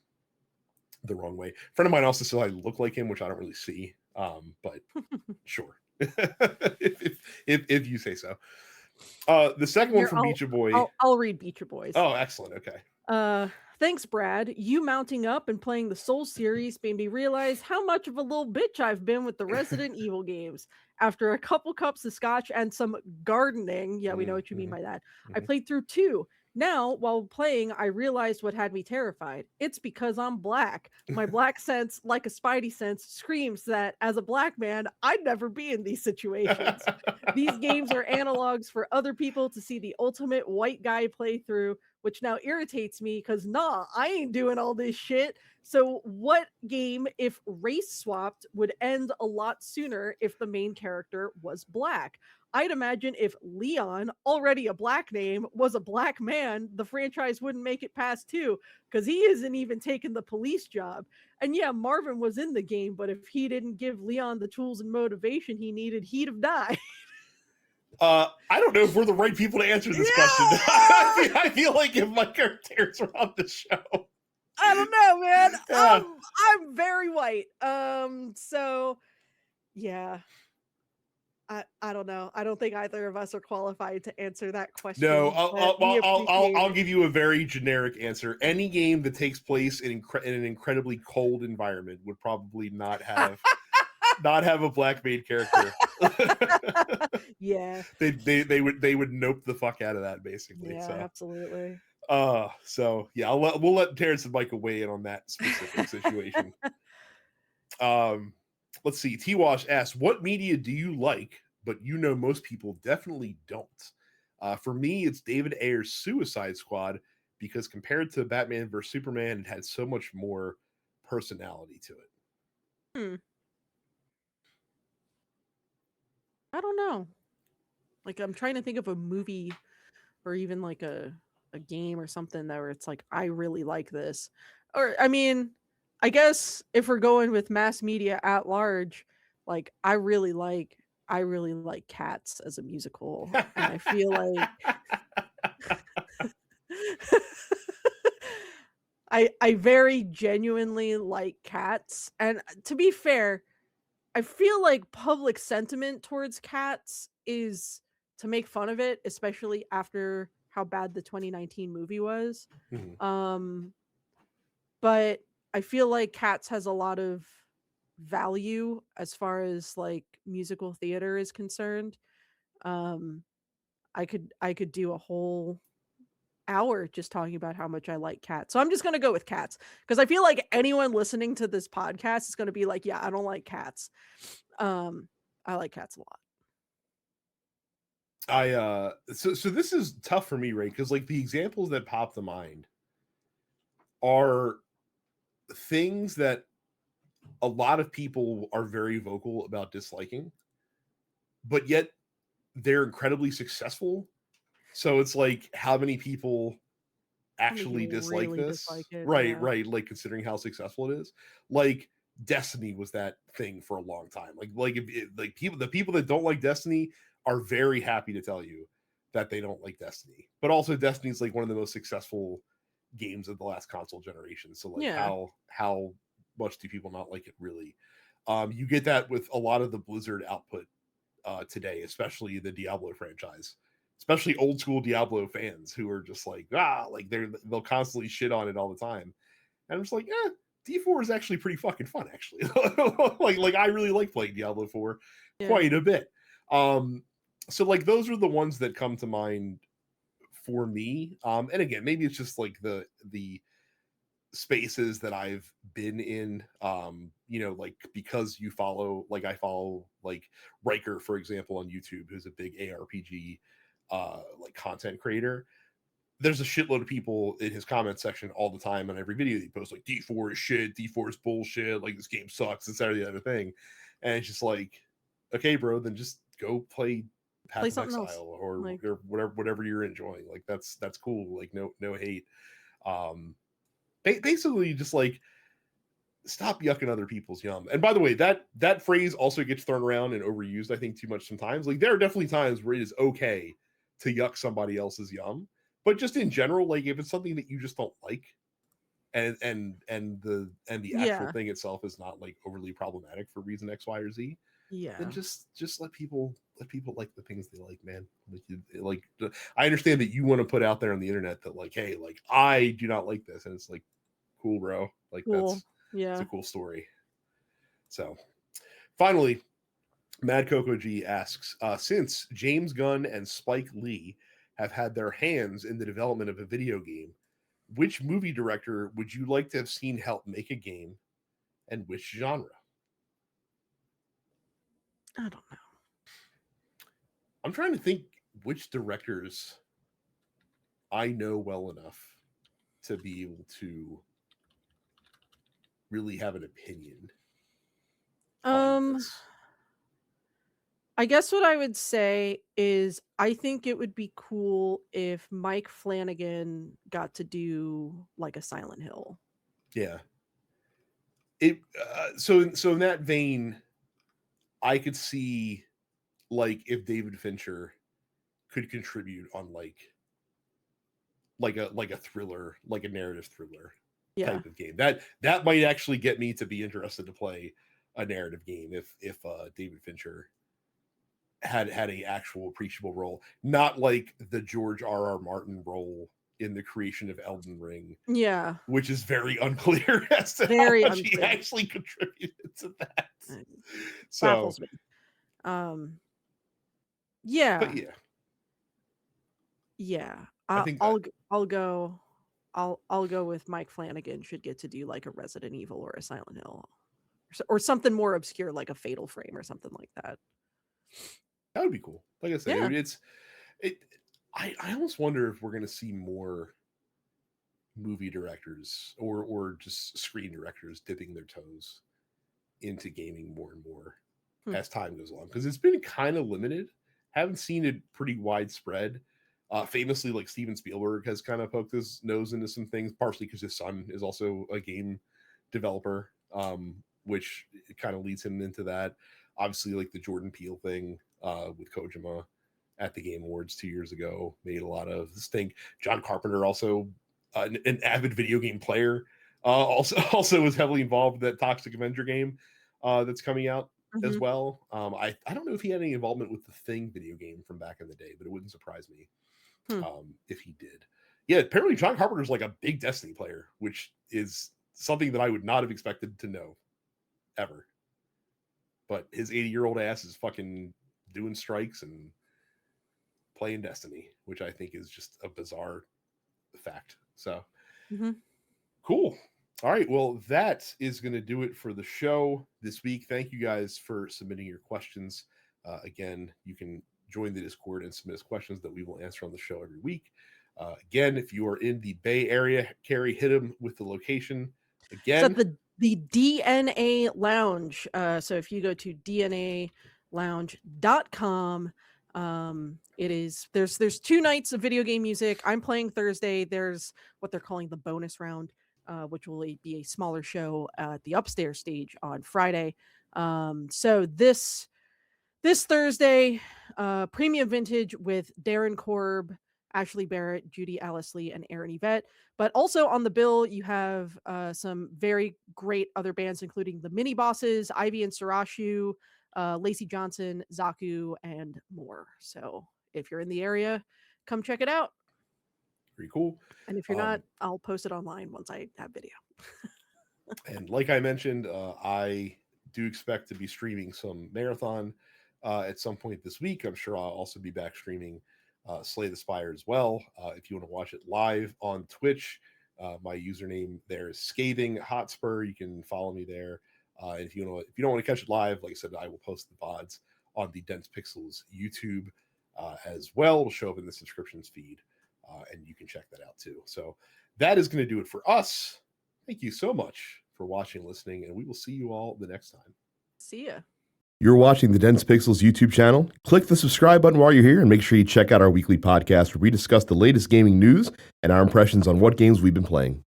the wrong way. A friend of mine also said I look like him, which I don't really see, but sure, if you say so. The second one Here, from Beach Boy. I'll read Beecher Boys. Oh, excellent. Okay. Uh, Thanks, Brad. You mounting up and playing the Soul series made me realize how much of a little bitch I've been with the Resident Evil games. After a couple cups of scotch and some gardening, yeah, we know what you mean Mm-hmm, by that, I mm-hmm. played through two. Now, while playing, I realized what had me terrified. It's because I'm black. My black sense, like a spidey sense, screams that as a black man, I'd never be in these situations. These games are analogs for other people to see the ultimate white guy play through, which now irritates me because nah, I ain't doing all this shit. So, what game, if race swapped, would end a lot sooner if the main character was black? I'd imagine if Leon, already a black name, was a black man, the franchise wouldn't make it past two because he isn't even taking the police job. And yeah, Marvin was in the game, but if he didn't give Leon the tools and motivation he needed, he'd have died. I don't know if we're the right people to answer this question. Yeah! I feel like if my characters were on the show. I don't know, man. Yeah. I'm very white. So yeah. I don't know. I don't think either of us are qualified to answer that No, question, but we appreciate I'll it. give you a very generic answer. Any game that takes place in an incredibly cold environment would probably not have a black main character. Yeah. They would nope the fuck out of that, basically. Yeah, So absolutely. so yeah, we'll let Terrence and Michael weigh in on that specific situation. Um, let's see. T Wash asks, "What media do you like, but you know most people definitely don't?" For me, it's David Ayer's Suicide Squad, because compared to Batman vs Superman, it had so much more personality to it. Hmm. I don't know. Like I'm trying to think of a movie or even like a game or something that where it's like I really like this. Or I mean, I guess if we're going with mass media at large, like I really like Cats as a musical, and I feel like I very genuinely like Cats, and to be fair, I feel like public sentiment towards Cats is to make fun of it, especially after how bad the 2019 movie was. Mhm. Um, but I feel like Cats has a lot of value as far as like musical theater is concerned. Um, I could do a whole hour just talking about how much I like Cats. So I'm just gonna go with Cats because I feel like anyone listening to this podcast is gonna be like, yeah, I don't like Cats. I like Cats a lot. So this is tough for me, right? Because like the examples that pop to mind are things that a lot of people are very vocal about disliking. but yet they're incredibly successful. So it's like, how many people How many actually people dislike really dislike this? it? Right, Yeah. right. Like considering how successful it is. Like Destiny was that thing for a long time. Like the people that don't like Destiny are very happy to tell you that they don't like Destiny. But also Destiny is like one of the most successful games of the last console generation. So like Yeah. how much do people not like it really? You get that with a lot of the Blizzard output today, especially the Diablo franchise, especially old school Diablo fans who are just like like they'll constantly shit on it all the time, and I'm just like, D4 is actually pretty fucking fun, actually. like I really like playing Diablo 4 Yeah. quite a bit. So like those are the ones that come to mind for me. And again, maybe it's just like the spaces that I've been in. Like because you follow, like I follow like Riker, for example, on YouTube, who's a big ARPG like content creator. There's a shitload of people in his comment section all the time on every video that he posts, like D4 is shit, D4 is bullshit, like this game sucks, this, that, or the other thing. And it's just like, okay, bro, then just go play Play Path of something else. Exile or Like, whatever you're enjoying. Like that's cool. Like no hate. Um Basically just like stop yucking other people's yum. And by the way, that phrase also gets thrown around and overused, I think, too much sometimes. Like there are definitely times where it is okay to yuck somebody else's yum, but just in general, like if it's something that you just don't like, and the actual yeah. thing itself is not like overly problematic for reason X, Y, or Z, then Yeah. just let people like the things they like, man. Like I understand that you want to put out there on the internet that like, hey, like I do not like this, and it's like, cool, bro. Like Cool. it's a Yeah. cool story. So finally, Mad Coco G asks, since James Gunn and Spike Lee have had their hands in the development of a video game, which movie director would you like to have seen help make a game, and which genre? I don't know. I'm trying to think which directors I know well enough to be able to really have an opinion on Um, this. I guess what I would say is I think it would be cool if Mike Flanagan got to do like a Silent Hill. Yeah. It so in that vein, I could see like if David Fincher could contribute on like a thriller, like a narrative thriller Yeah. type of game. That might actually get me to be interested to play a narrative game if David Fincher had a actual appreciable role, not like the George R.R. Martin role in the creation of Elden Ring, Yeah. which is very unclear as to how Very much he unclear. actually contributed to that. It So, baffles me. Um, but yeah. yeah, Yeah. I I'll think that I'll g- I'll go I'll go with Mike Flanagan should get to do like a Resident Evil or a Silent Hill or something more obscure like a Fatal Frame or something like that. that would be cool. Like I said, Yeah. it. I almost wonder if we're going to see more movie directors or just screen directors dipping their toes into gaming more and more Hmm. as time goes along, because it's been kind of limited. Haven't seen it pretty widespread. Famously, like Steven Spielberg has kind of poked his nose into some things, partially because his son is also a game developer, which kind of leads him into that. Obviously, like the Jordan Peele thing with Kojima at the Game Awards 2 years ago made a lot of this thing. John Carpenter, also an avid video game player, also was heavily involved with that Toxic Avenger game that's coming out as Mhm. well. I don't know if he had any involvement with the Thing video game from back in the day, but it wouldn't surprise me Hmm. if he did. Yeah, apparently John Carpenter's like a big Destiny player, which is something that I would not have expected to know ever. But his 80-year-old ass is fucking doing strikes and playing Destiny, which I think is just a bizarre fact. So Mhm. cool. All right. Well, that is going to do it for the show this week. Thank you guys for submitting your questions. Again, you can join the Discord and submit us questions that we will answer on the show every week. Again, if you are in the Bay Area, Carrie, hit him with the location It's at again. the DNA Lounge. So if you go to DNA lounge.com. There's 2 nights of video game music. I'm playing Thursday. There's what they're calling the bonus round, which will be a smaller show at the upstairs stage on Friday. So this Thursday, Premium Vintage with Darren Korb, Ashley Barrett, Judy Alice Lee, and Aaron Yvette. But also on the bill, you have some very great other bands, including the Mini Bosses, Ivy and Sarashu, Lacey Johnson, Zaku, and more. So if you're in the area, come check it out. Pretty cool. And if you're not, I'll post it online once I have video. And like I mentioned, I do expect to be streaming some Marathon at some point this week. I'm sure I'll also be back streaming Slay the Spire as well. If you want to watch it live on Twitch, my username there is Scathing Hotspur. You can follow me there. And if you don't want to catch it live, like I said, I will post the VODs on the Dense Pixels YouTube as well. It'll show up in the subscriptions feed, and you can check that out too. So that is going to do it for us. Thank you so much for watching and listening, and we will see you all the next time. See ya. You're watching the Dense Pixels YouTube channel. Click the subscribe button while you're here and make sure you check out our weekly podcast where we discuss the latest gaming news and our impressions on what games we've been playing.